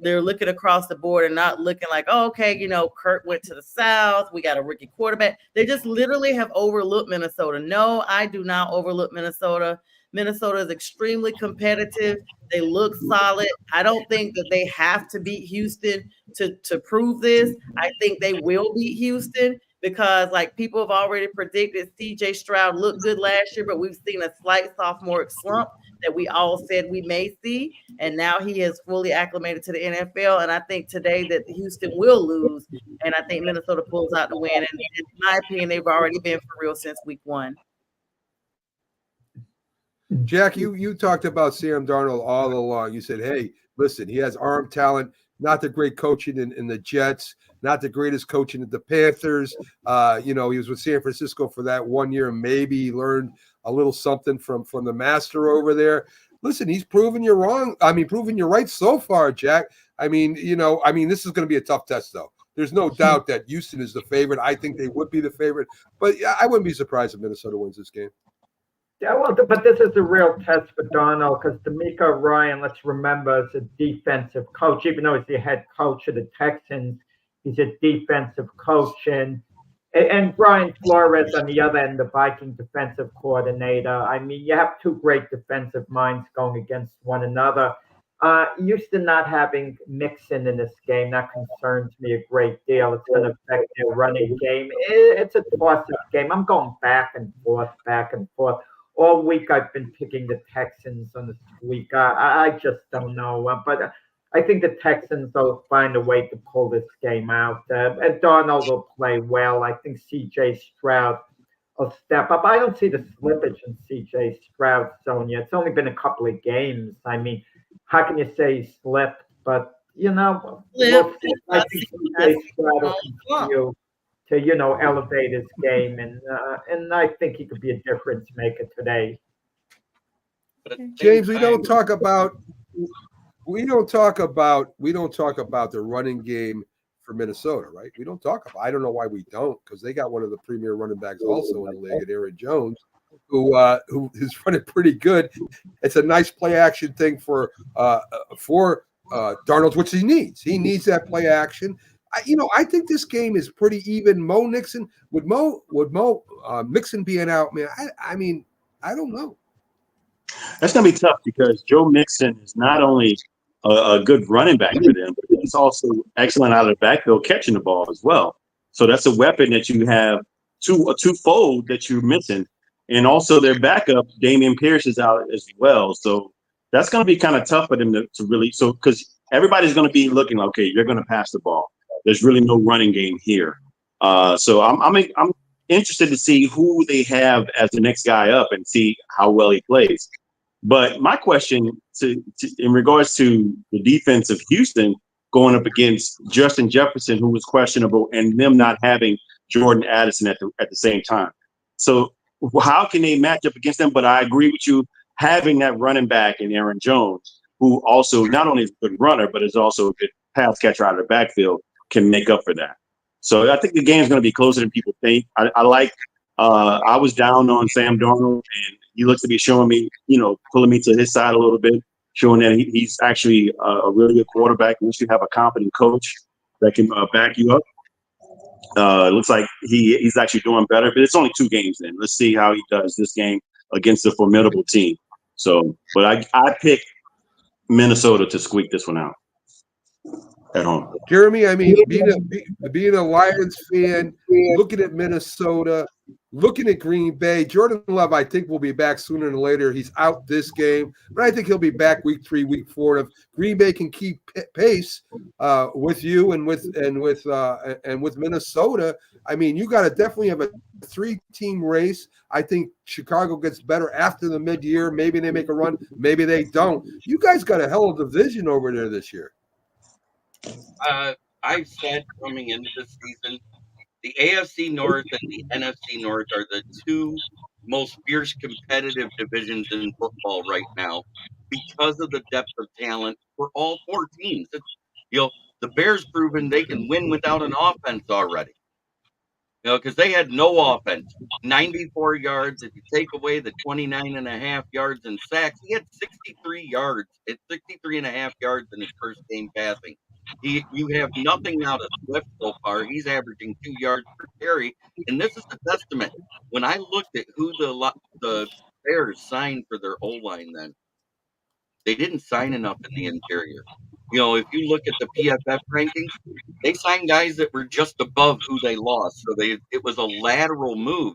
They're looking across the board and not looking like, oh, okay, Kurt went to the South. We got a rookie quarterback. They just literally have overlooked Minnesota. No, I do not overlook Minnesota. Minnesota is extremely competitive. They look solid. I don't think that they have to beat Houston to prove this. I think they will beat Houston because, like, people have already predicted CJ Stroud looked good last year, but we've seen a slight sophomore slump that we all said we may see. And now he is fully acclimated to the NFL. And I think today that Houston will lose. And I think Minnesota pulls out the win. And in my opinion, they've already been for real since week 1. Jack, you talked about Sam Darnold all along. You said, hey, listen, he has arm talent, not the great coaching in the Jets, not the greatest coaching at the Panthers. He was with San Francisco for that 1 year. Maybe he learned a little something from the master over there. Listen, he's proven you wrong. I mean, proven you right so far, Jack. I mean, this is going to be a tough test, though. There's no doubt that Houston is the favorite. I think they would be the favorite. But I wouldn't be surprised if Minnesota wins this game. Yeah, well, but this is a real test for Darnold because D'Amico Ryan, let's remember, is a defensive coach. Even though he's the head coach of the Texans, he's a defensive coach. And Brian Flores on the other end, the Viking defensive coordinator. I mean, you have 2 great defensive minds going against one another. Houston not having Mixon in this game, that concerns me a great deal. It's going to affect their running game. It's a toss-up game. I'm going back and forth. All week I've been picking the Texans on this week. I just don't know. But I think the Texans will find a way to pull this game out. And Darnold will play well. I think C.J. Stroud will step up. I don't see the slippage in C.J. Stroud, Sonia. It's only been a couple of games. I mean, how can you say he slipped? But, we'll see. I think C.J. Stroud will continue to, elevate his game. And I think he could be a difference maker today. James, we don't talk about the running game for Minnesota, right? We don't talk about. I don't know why we don't, because they got one of the premier running backs also in the league, Aaron Jones, who is running pretty good. It's a nice play action thing for Darnold, which he needs. He needs that play action. I think this game is pretty even. Mo Mixon would Mixon being out, man. I don't know. That's going to be tough because Joe Mixon is not only a good running back for them, but he's also excellent out of the backfield catching the ball as well. So that's a weapon that you have a twofold that you're missing. And also their backup, Damian Pierce, is out as well. So that's going to be kind of tough for them to really – because everybody's going to be looking like, okay, you're going to pass the ball. There's really no running game here. So I'm interested to see who they have as the next guy up and see how well he plays. But my question in regards to the defense of Houston going up against Justin Jefferson, who was questionable, and them not having Jordan Addison at the same time. So how can they match up against them? But I agree with you, having that running back in Aaron Jones, who also not only is a good runner, but is also a good pass catcher out of the backfield, can make up for that. So I think the game's going to be closer than people think. I was down on Sam Darnold, and he looks to be showing me, pulling me to his side a little bit, showing that he's actually a really good quarterback. Once you have a competent coach that can back you up, it looks like he's actually doing better. But it's only 2 games in. Let's see how he does this game against a formidable team. So, but I pick Minnesota to squeak this one out at home. Jeremy, I mean, being a Lions fan, looking at Minnesota, looking at Green Bay, Jordan Love, I think, will be back sooner than later. He's out this game, but I think he'll be back week 3, week 4. If Green Bay can keep pace with you and with Minnesota, I mean, you got to definitely have a 3-team race. I think Chicago gets better after the mid-year. Maybe they make a run, maybe they don't. You guys got a hell of a division over there this year. I've said coming into this season, the AFC North and the NFC North are the 2 most fierce competitive divisions in football right now because of the depth of talent for all 4 teams. The Bears proven they can win without an offense already. Because they had no offense. 94 yards. If you take away the 29.5 yards in sacks, he had 63 yards. It's 63.5 yards in his first game passing. You have nothing out of Swift so far. He's averaging 2 yards per carry, and this is a testament. When I looked at who the Bears signed for their O-line, then they didn't sign enough in the interior. If you look at the PFF rankings, they signed guys that were just above who they lost. So it was a lateral move.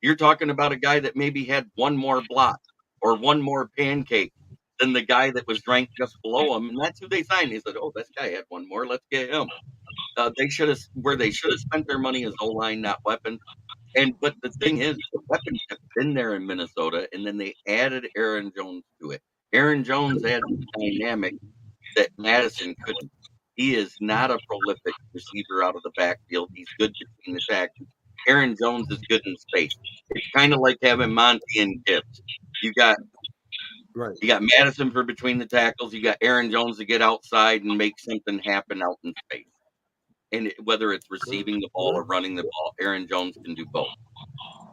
You're talking about a guy that maybe had one more block or one more pancake than the guy that was ranked just below him, and that's who they signed. They said, "Oh, this guy had one more. Let's get him." They should have spent their money as O-line, not weapons. But the thing is, the weapons have been there in Minnesota, and then they added Aaron Jones to it. Aaron Jones adds a dynamic that Madison couldn't. He is not a prolific receiver out of the backfield. He's good between the tackles. Aaron Jones is good in space. It's kind of like having Monty and Gibbs. You got Madison for between the tackles. You got Aaron Jones to get outside and make something happen out in space. And whether it's receiving the ball or running the ball, Aaron Jones can do both.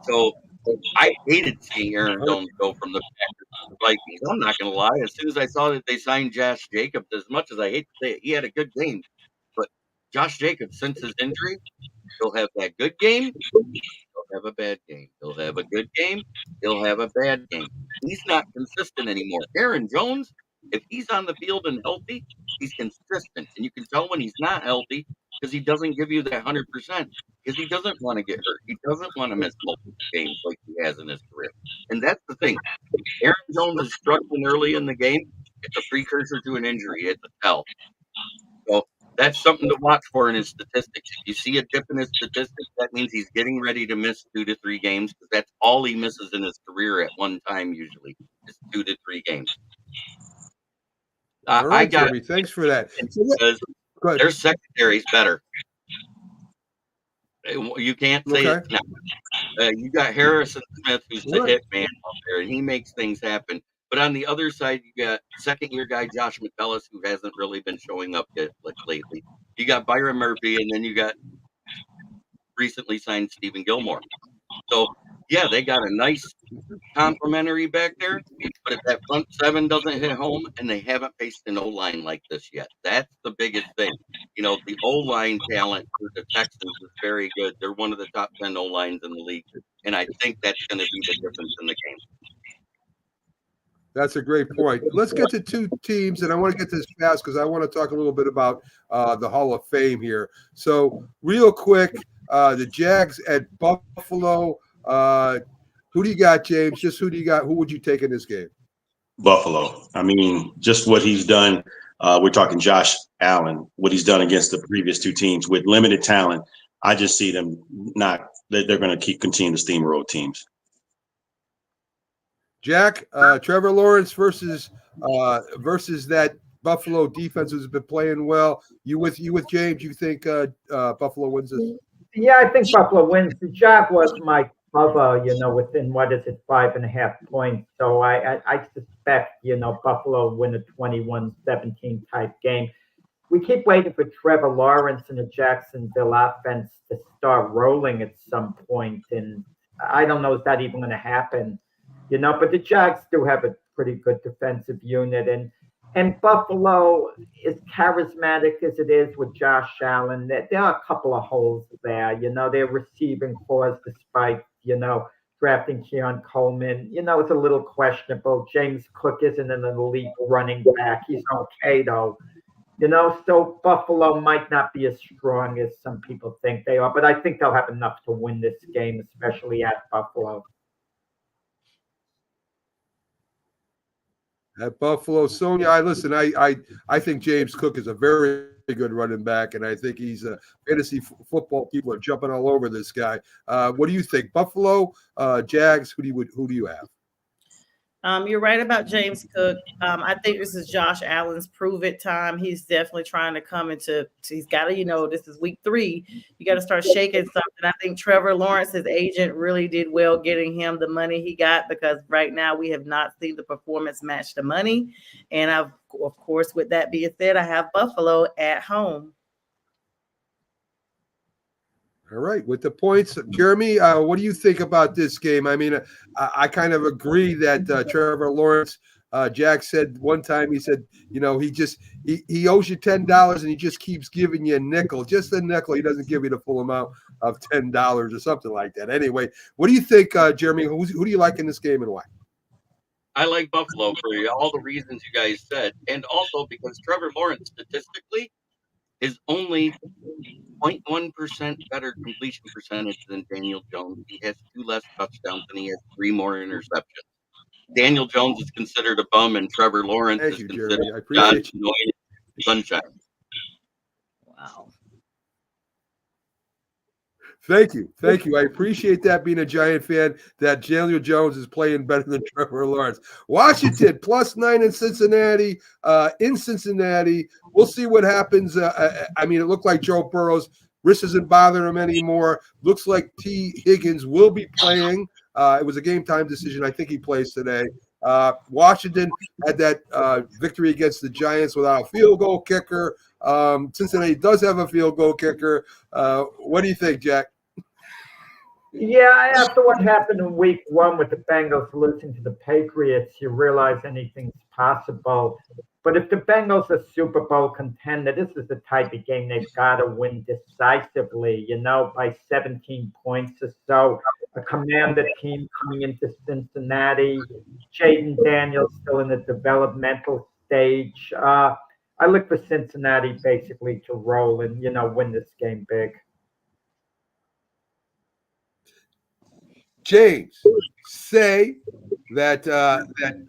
So I hated seeing Aaron Jones go from the Packers to the Vikings. I'm not going to lie. As soon as I saw that they signed Josh Jacobs, as much as I hate to say it, he had a good game. But Josh Jacobs, since his injury, he'll have that good game. He'll have a bad game. He'll have a good game. He'll have a bad game. He's not consistent anymore. Aaron Jones, if he's on the field and healthy, he's consistent. And you can tell when he's not healthy because he doesn't give you that 100%. Because he doesn't want to get hurt. He doesn't want to miss multiple games like he has in his career. And that's the thing. If Aaron Jones is struggling early in the game, it's a precursor to an injury. It's a tell. So that's something to watch for in his statistics. If you see a dip in his statistics, that means he's getting ready to miss 2 to 3 games because that's all he misses in his career at one time usually. Is 2 to 3 games. All right, Jeremy, thanks for that. Because their secondary's better. You can't say it's not. You got Harrison Smith, who's the hit man out there, and he makes things happen. But on the other side, you got second-year guy Josh McCullough, who hasn't really been showing up yet lately. You got Byron Murphy, and then you got recently signed Stephen Gilmore. So, yeah, they got a nice complimentary back there, but if that front 7 doesn't hit home, and they haven't faced an O-line like this yet, that's the biggest thing. The O-line talent for the Texans is very good. They're one of the top 10 O-lines in the league, and I think that's going to be the difference in the game. That's a great point. Let's get to 2 teams, and I want to get this fast because I want to talk a little bit about the Hall of Fame here. So real quick, the Jags at Buffalo. Who do you got, James? Just who do you got? Who would you take in this game? Buffalo. I mean, just what he's done. We're talking Josh Allen, what he's done against the previous 2 teams with limited talent. I just see them not they're going to continue to steamroll teams. Jack, Trevor Lawrence versus that Buffalo defense has been playing well. You with James? You think Buffalo wins this? Yeah, I think Buffalo wins. The Jaguars might cover, within, 5.5 points. So I suspect, Buffalo win a 21-17 type game. We keep waiting for Trevor Lawrence and the Jacksonville offense to start rolling at some point, and I don't know if that's even going to happen. But the Jags do have a pretty good defensive unit, and Buffalo, as charismatic as it is with Josh Allen, there are a couple of holes there. Their receiving corps, despite, drafting Keon Coleman, it's a little questionable. James Cook isn't an elite running back. He's okay, though. So Buffalo might not be as strong as some people think they are, but I think they'll have enough to win this game, especially at Buffalo. At Buffalo, Sonia, I think James Cook is a very good running back, and I think he's a fantasy football. People are jumping all over this guy. What do you think? Buffalo, Jags, who do you have? You're right about James Cook. I think this is Josh Allen's prove it time. He's definitely trying to come he's got to, this is week 3. You got to start shaking something. I think Trevor Lawrence, his agent, really did well getting him the money he got, because right now we have not seen the performance match the money. And of course, with that being said, I have Buffalo at home. All right, with the points, Jeremy, what do you think about this game? I mean, I kind of agree that Trevor Lawrence, Jack said one time, he said, he owes you $10 and he just keeps giving you a nickel, just a nickel. He doesn't give you the full amount of $10 or something like that. Anyway, what do you think, Jeremy? Who do you like in this game and why? I like Buffalo for all the reasons you guys said, and also because Trevor Lawrence statistically is only 0.1% better completion percentage than Daniel Jones. He has 2 less touchdowns and he has 3 more interceptions. Daniel Jones is considered a bum, and Trevor Lawrence is considered God's anointed sunshine. Wow. Thank you. I appreciate that, being a Giant fan, that Daniel Jones is playing better than Trevor Lawrence. Washington, +9 in Cincinnati. In Cincinnati, we'll see what happens. I mean, it looked like Joe Burrow's wrist isn't bothering him anymore. Looks like T. Higgins will be playing. It was a game-time decision. I think he plays today. Washington had that victory against the Giants without a field goal kicker. Cincinnati does have a field goal kicker. What do you think, Jack? Yeah, after what happened in week 1 with the Bengals losing to the Patriots, you realize anything's possible. But if the Bengals are Super Bowl contender, this is the type of game they've got to win decisively, by 17 points or so. A commander team coming into Cincinnati, Jaden Daniels still in the developmental stage. I look for Cincinnati basically to roll and, win this game big. James, say that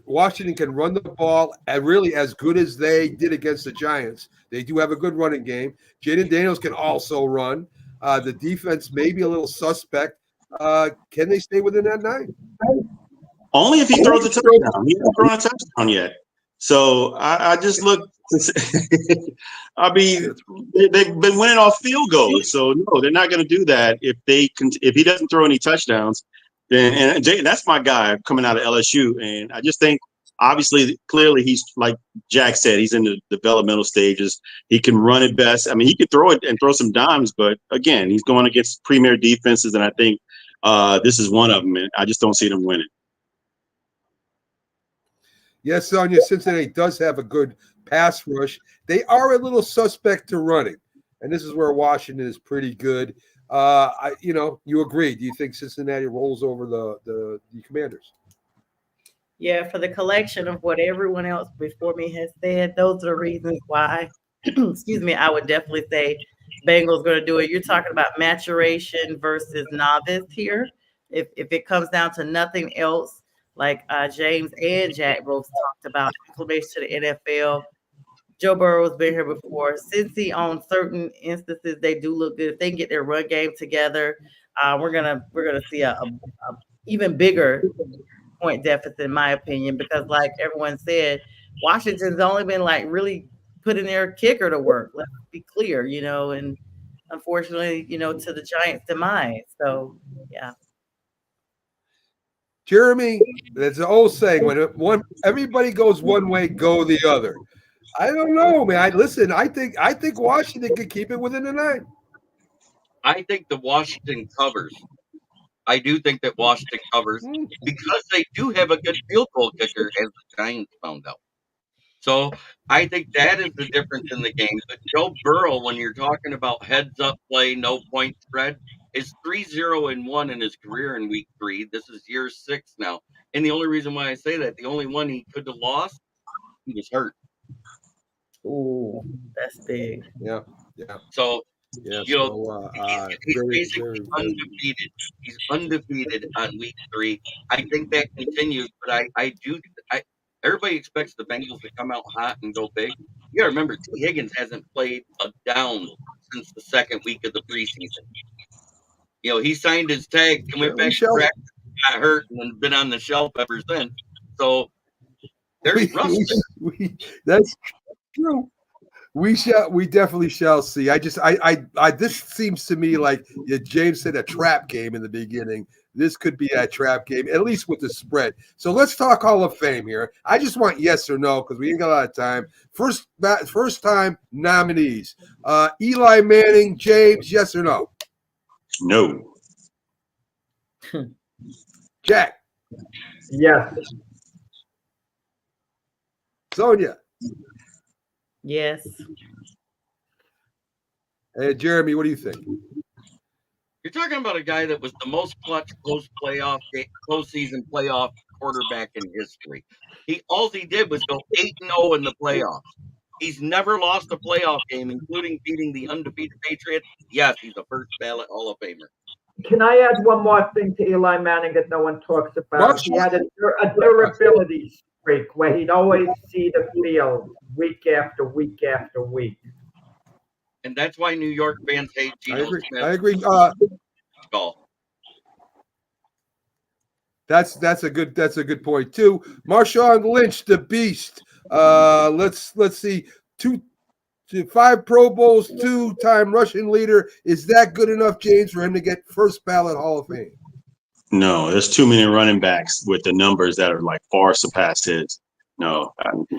Washington can run the ball really as good as they did against the Giants. They do have a good running game. Jaden Daniels can also run. The defense may be a little suspect. Can they stay within that 9? Only if he throws a touchdown. He hasn't thrown a touchdown yet. So I just look. I mean, they've been winning off field goals. So no, they're not going to do that if he doesn't throw any touchdowns. And that's my guy coming out of LSU. And I just think, obviously, clearly, he's, like Jack said, he's in the developmental stages. He can run it best. I mean, he could throw it and throw some dimes, but again, he's going against premier defenses, and I think this is one of them. And I just don't see them winning. Yes, Sonia, Cincinnati does have a good pass rush. They are a little suspect to running, and this is where Washington is pretty good. You agree. Do you think Cincinnati rolls over the Commanders? Yeah, for the collection of what everyone else before me has said, those are the reasons why, excuse me, I would definitely say Bengals going to do it. You're talking about maturation versus novice here. If it comes down to nothing else, like James and Jack both talked about, acclimation to the NFL, Joe Burrow's been here before. Cincy, on certain instances, they do look good. If they can get their run game together, we're gonna see a even bigger point deficit, in my opinion, because like everyone said, Washington's only been like really putting their kicker to work. Let's be clear, and unfortunately, to the Giants' demise. So yeah. Jeremy, that's the old saying: when everybody goes one way, go the other. I don't know, man. I think Washington could keep it within the 9. I think the Washington covers. I do think that Washington covers because they do have a good field goal kicker, as the Giants found out. So I think that is the difference in the game. But Joe Burrow, when you're talking about heads up play, no point spread, is 3-0-1 in his career in week 3. This is year 6 now. And the only reason why I say that, the only one he could have lost, he was hurt. Ooh, that's big. Yeah. So, Yeah. he's Very, basically undefeated. He's undefeated on week 3. I think that continues, but everybody expects the Bengals to come out hot and go big. You got to remember, T. Higgins hasn't played a down since the second week of the preseason. He signed his tag and went back to practice, got hurt, and then been on the shelf ever since. So there's rust. That's true. We definitely shall see. This seems to me like James said, a trap game in the beginning. This could be a trap game, at least with the spread. So let's talk Hall of Fame here. I just want yes or no because we ain't got a lot of time. First time nominees: Eli Manning, James. Yes or no? No. Jack. Yes. Sonia. Yes. Jeremy, what do you think? You're talking about a guy that was the most clutch postseason playoff quarterback in history. All he did was go 8-0 in the playoffs. He's never lost a playoff game, including beating the undefeated Patriots. Yes, he's a first ballot Hall of Famer. Can I add one more thing to Eli Manning that no one talks about? He had a durability streak where he'd always see the field week after week after week. And that's why New York fans hate Geno Smith. I agree. That's a good point too. Marshawn Lynch, the beast. Let's see. 5 Pro Bowls, 2-time rushing leader. Is that good enough, James, for him to get first ballot Hall of Fame? No, there's too many running backs with the numbers that are like far surpass his. No,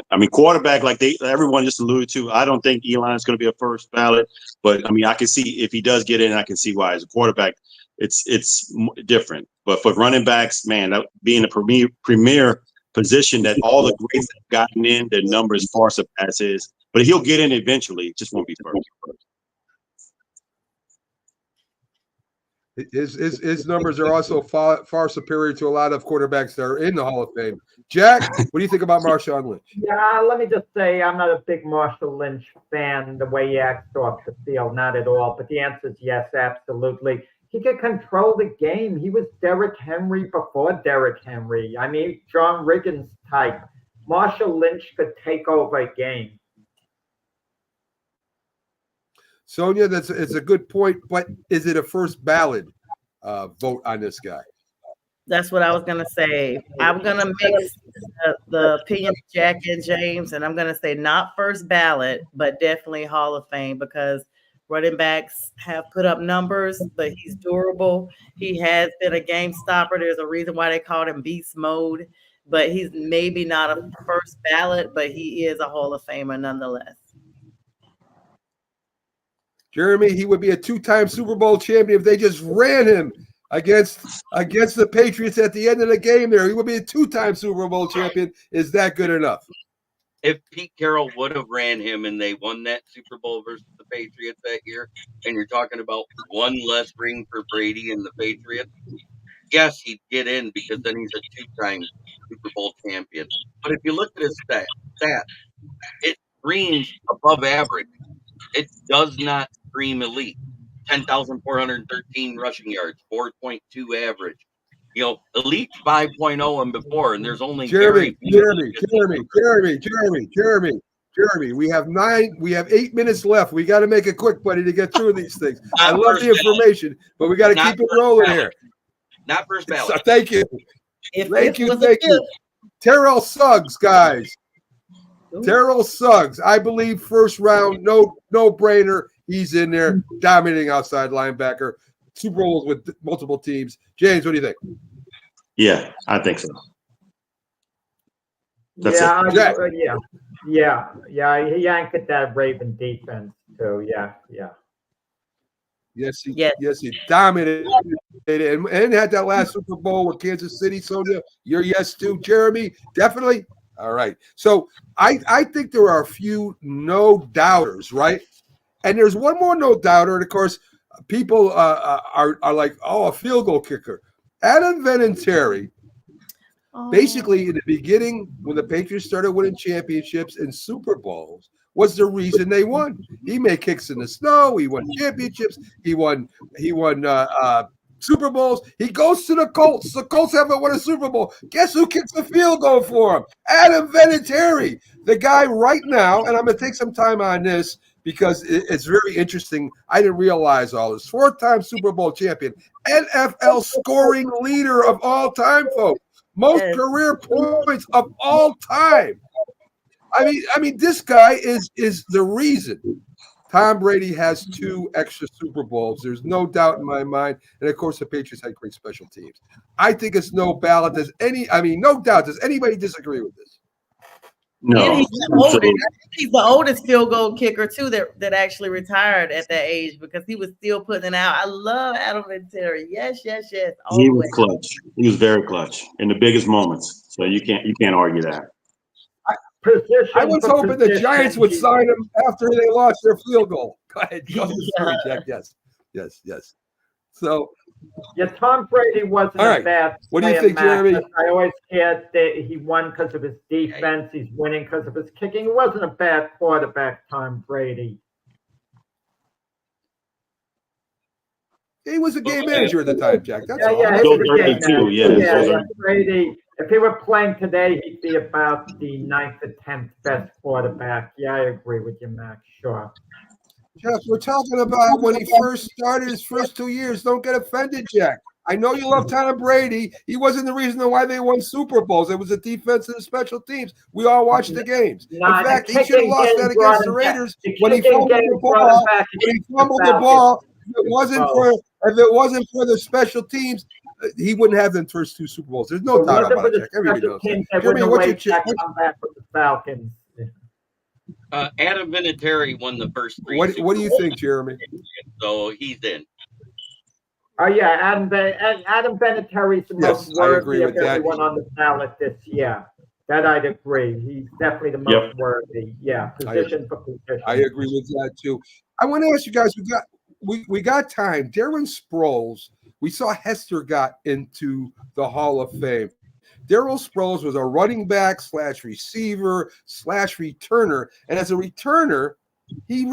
I mean quarterback, like everyone just alluded to. I don't think Eli's going to be a first ballot, but I mean I can see if he does get in, I can see why. As a quarterback, it's different. But for running backs, man, being a premier position that all the greats have gotten in, their numbers far surpass his. But he'll get in eventually. It just won't be first. His numbers are also far superior to a lot of quarterbacks that are in the Hall of Fame. Jack, what do you think about Marshawn Lynch? Yeah, let me just say I'm not a big Marshall Lynch fan the way he acts off the field, not at all. But the answer is yes, absolutely. He could control the game. He was Derrick Henry before Derrick Henry. I mean, John Riggins type. Marshall Lynch could take over a game. Sonia, it's a good point, but is it a first ballot vote on this guy? That's what I was gonna say. I'm gonna mix the opinion of Jack and James, and I'm gonna say not first ballot, but definitely Hall of Fame because running backs have put up numbers, but he's durable. He has been a game stopper. There's a reason why they called him beast mode, but he's maybe not a first ballot, but he is a Hall of Famer nonetheless. Jeremy, he would be a 2-time Super Bowl champion if they just ran him against the Patriots at the end of the game there. He would be a 2-time Super Bowl champion. Is that good enough? If Pete Carroll would have ran him and they won that Super Bowl versus the Patriots that year, and you're talking about one less ring for Brady and the Patriots, yes, he'd get in because then he's a 2-time Super Bowl champion. But if you look at his stat, it screams above average. It does not scream elite. 10,413 rushing yards, 4.2 average. Elite 5.0 and before, and there's only Jeremy. Jeremy, we have 8 minutes left. We got to make it quick, buddy, to get through these things. I Not love first the information, but we got to Not keep it first rolling ballot. here. Not first So, ballot. thank you. If Thank this you. was a Thank you. gift, Terrell Suggs, guys. ooh, Terrell Suggs, I believe first round, no brainer. He's in there, dominating outside linebacker. Super Bowls with multiple teams. James, what do you think? Yeah, I think so. That's Yeah, Jack. yeah. He anchored that Raven defense too. Yeah. Yes, Yes. he dominated and had that last Super Bowl with Kansas City. Sonia, your yes too. Jeremy, definitely. All right. So I think there are a few no doubters, right? And there's one more no doubter, and of course, people are like, oh, a field goal kicker. Adam Vinatieri, basically in the beginning, when the Patriots started winning championships and Super Bowls, was the reason they won. He made kicks in the snow. He won championships. He won Super Bowls. He goes to the Colts. The Colts haven't won a Super Bowl. Guess who kicks the field goal for him? Adam Vinatieri, the guy right now. And I'm going to take some time on this because it's very interesting. I didn't realize all this. 4-time Super Bowl champion, NFL scoring leader of all time, folks. Most Yes. career points of all time. I mean, this guy is the reason Tom Brady has 2 extra Super Bowls. There's no doubt in my mind. And of course, the Patriots had great special teams. I think it's no ballot. No doubt. Does anybody disagree with this? No, And absolutely. he's the oldest field goal kicker too that actually retired at that age because he was still putting it out. I love Adam Vinatieri. Yes. He was Always. clutch. He was very clutch in the biggest moments. So you can't argue that. Position. I was for hoping the position, Giants would he- sign him after they lost their field goal. Go ahead. Go ahead. Sorry, Yeah. Jack. Yes. So, Yeah, Tom Brady wasn't All right. a bad What do you player, think, Matt. Jeremy? I always cared that he won because of his defense. He's winning because of his kicking. He wasn't a bad quarterback, Tom Brady. he was a game manager at the time, Jack. That's all. Yeah, he Those was a are game the two, manager. yeah, those Yeah, are- Brady. If he were playing today, he'd be about the 9th or 10th best quarterback. Yeah, I agree with you, Max. Sure. Jeff, we're talking about when he first started his first 2 years. Don't get offended, Jack. I know you love Tom Brady. He wasn't the reason why they won Super Bowls. It was the defense and the special teams. We all watched the games. In Nah, fact, the he should have kicking lost game that brought against the him back. Raiders The when he kicking fumbled game the brought him ball. back When he against the fumbled the Falcons. ball, if it wasn't Oh. for the special teams, he wouldn't have them first 2 Super Bowls. There's no If it doubt wasn't about for it, the Jack. Everybody special knows teams, that. they wouldn't Jeremy, have what's your waited that come back with the Falcons. Adam Vinatieri won the first 3. what Super do you Bowls, think, Jeremy? So he's in. Oh yeah, Adam Vinatieri's the Yes, most I worthy agree of with that. everyone on the ballot this year. That I'd agree. He's definitely the most worthy. Yeah, position for position. I agree with that too. I want to ask you guys. We got time. Darren Sproles. We saw Hester got into the Hall of Fame. Darryl Sproles was a running back / receiver / returner, and as a returner, he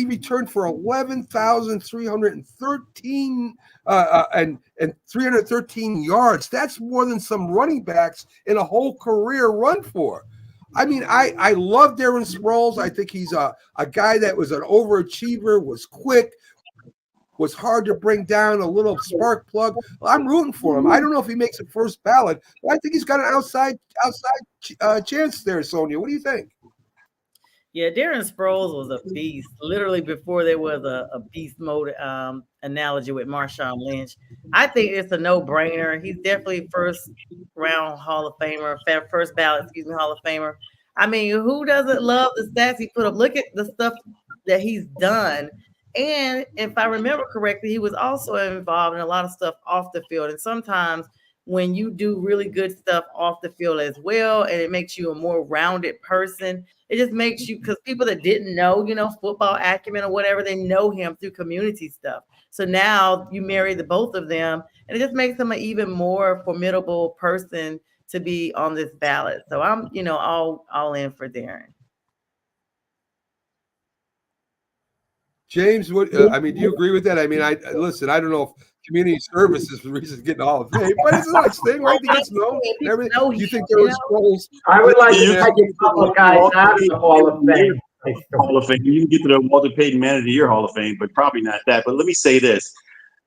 returned for 11,313 and 313 yards. That's more than some running backs in a whole career run for. I mean, I love Darren Sproles. I think he's a guy that was an overachiever, was quick, was hard to bring down, a little spark plug. I'm rooting for him. I don't know if he makes a first ballot, but I think he's got an outside chance there, Sonia. What do you think? Yeah, Darren Sproles was a beast. Literally before there was a beast mode analogy with Marshawn Lynch. I think it's a no-brainer. He's definitely first round Hall of Famer, first ballot, Hall of Famer. I mean, who doesn't love the stats he put up? Look at the stuff that he's done. And if I remember correctly, he was also involved in a lot of stuff off the field. And sometimes when you do really good stuff off the field as well, and it makes you a more rounded person, it just makes you, because people that didn't know, football acumen or whatever, they know him through community stuff. So now you marry the both of them, and it just makes him an even more formidable person to be on this ballot. So I'm, all in for Darren. James, what I mean, do you agree with that? I mean, listen. I don't know if community service is the reason to get in the Hall of Fame, but it's a nice thing, right? He gets known. And everything. Do you think there was Sproles? I would like to You- take a couple of guys out of the Hall of Fame. Hall of Fame. You can get to the Walter Payton Man of the Year Hall of Fame, but probably not that. But let me say this: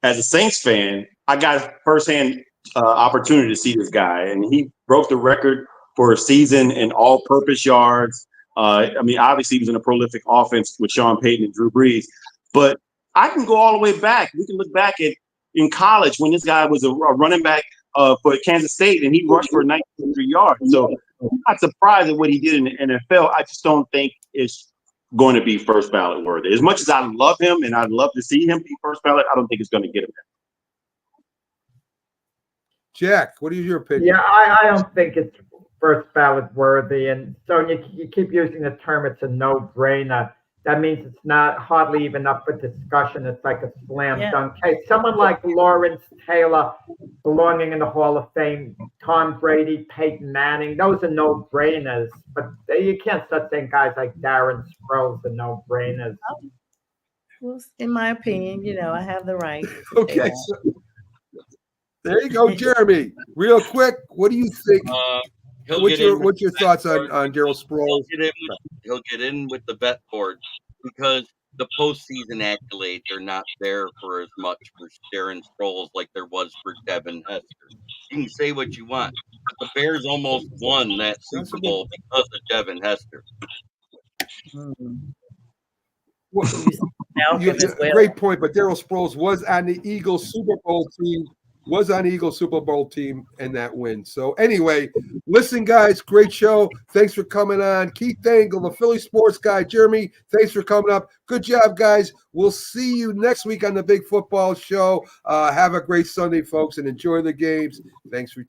as a Saints fan, I got firsthand opportunity to see this guy, and he broke the record for a season in all-purpose yards. I mean, obviously, he was in a prolific offense with Sean Payton and Drew Brees. But I can go all the way back. We can look back at in college when this guy was a running back for Kansas State, and he rushed for 1,900 yards. So I'm not surprised at what he did in the NFL. I just don't think it's going to be first ballot worthy. As much as I love him and I'd love to see him be first ballot, I don't think it's going to get him there. Jack, what is your opinion? Yeah, I don't think it's first ballot worthy. And Sonia, you keep using the term it's a no-brainer. That means it's not hardly even up for discussion. It's like a slam dunk case. Someone like Lawrence Taylor belonging in the Hall of Fame, Tom Brady, Peyton Manning, those are no-brainers. But you can't start saying guys like Darren Sproles are no-brainers. Well, in my opinion, I have the right. Okay, so there you go, Jeremy. Real quick, what do you think? What's your thoughts on Darryl Sproles? He'll get in with the vet board because the postseason accolades are not there for as much for Darren Sproles like there was for Devin Hester. You can say what you want, but the Bears almost won that Super Bowl because of Devin Hester. Great point, but Darryl Sproles was on the Eagles Super Bowl team and that win. So anyway, listen, guys, great show. Thanks for coming on. Keith Dangle, the Philly sports guy. Jeremy, thanks for coming up. Good job, guys. We'll see you next week on the Big Football Show. Have a great Sunday, folks, and enjoy the games. Thanks for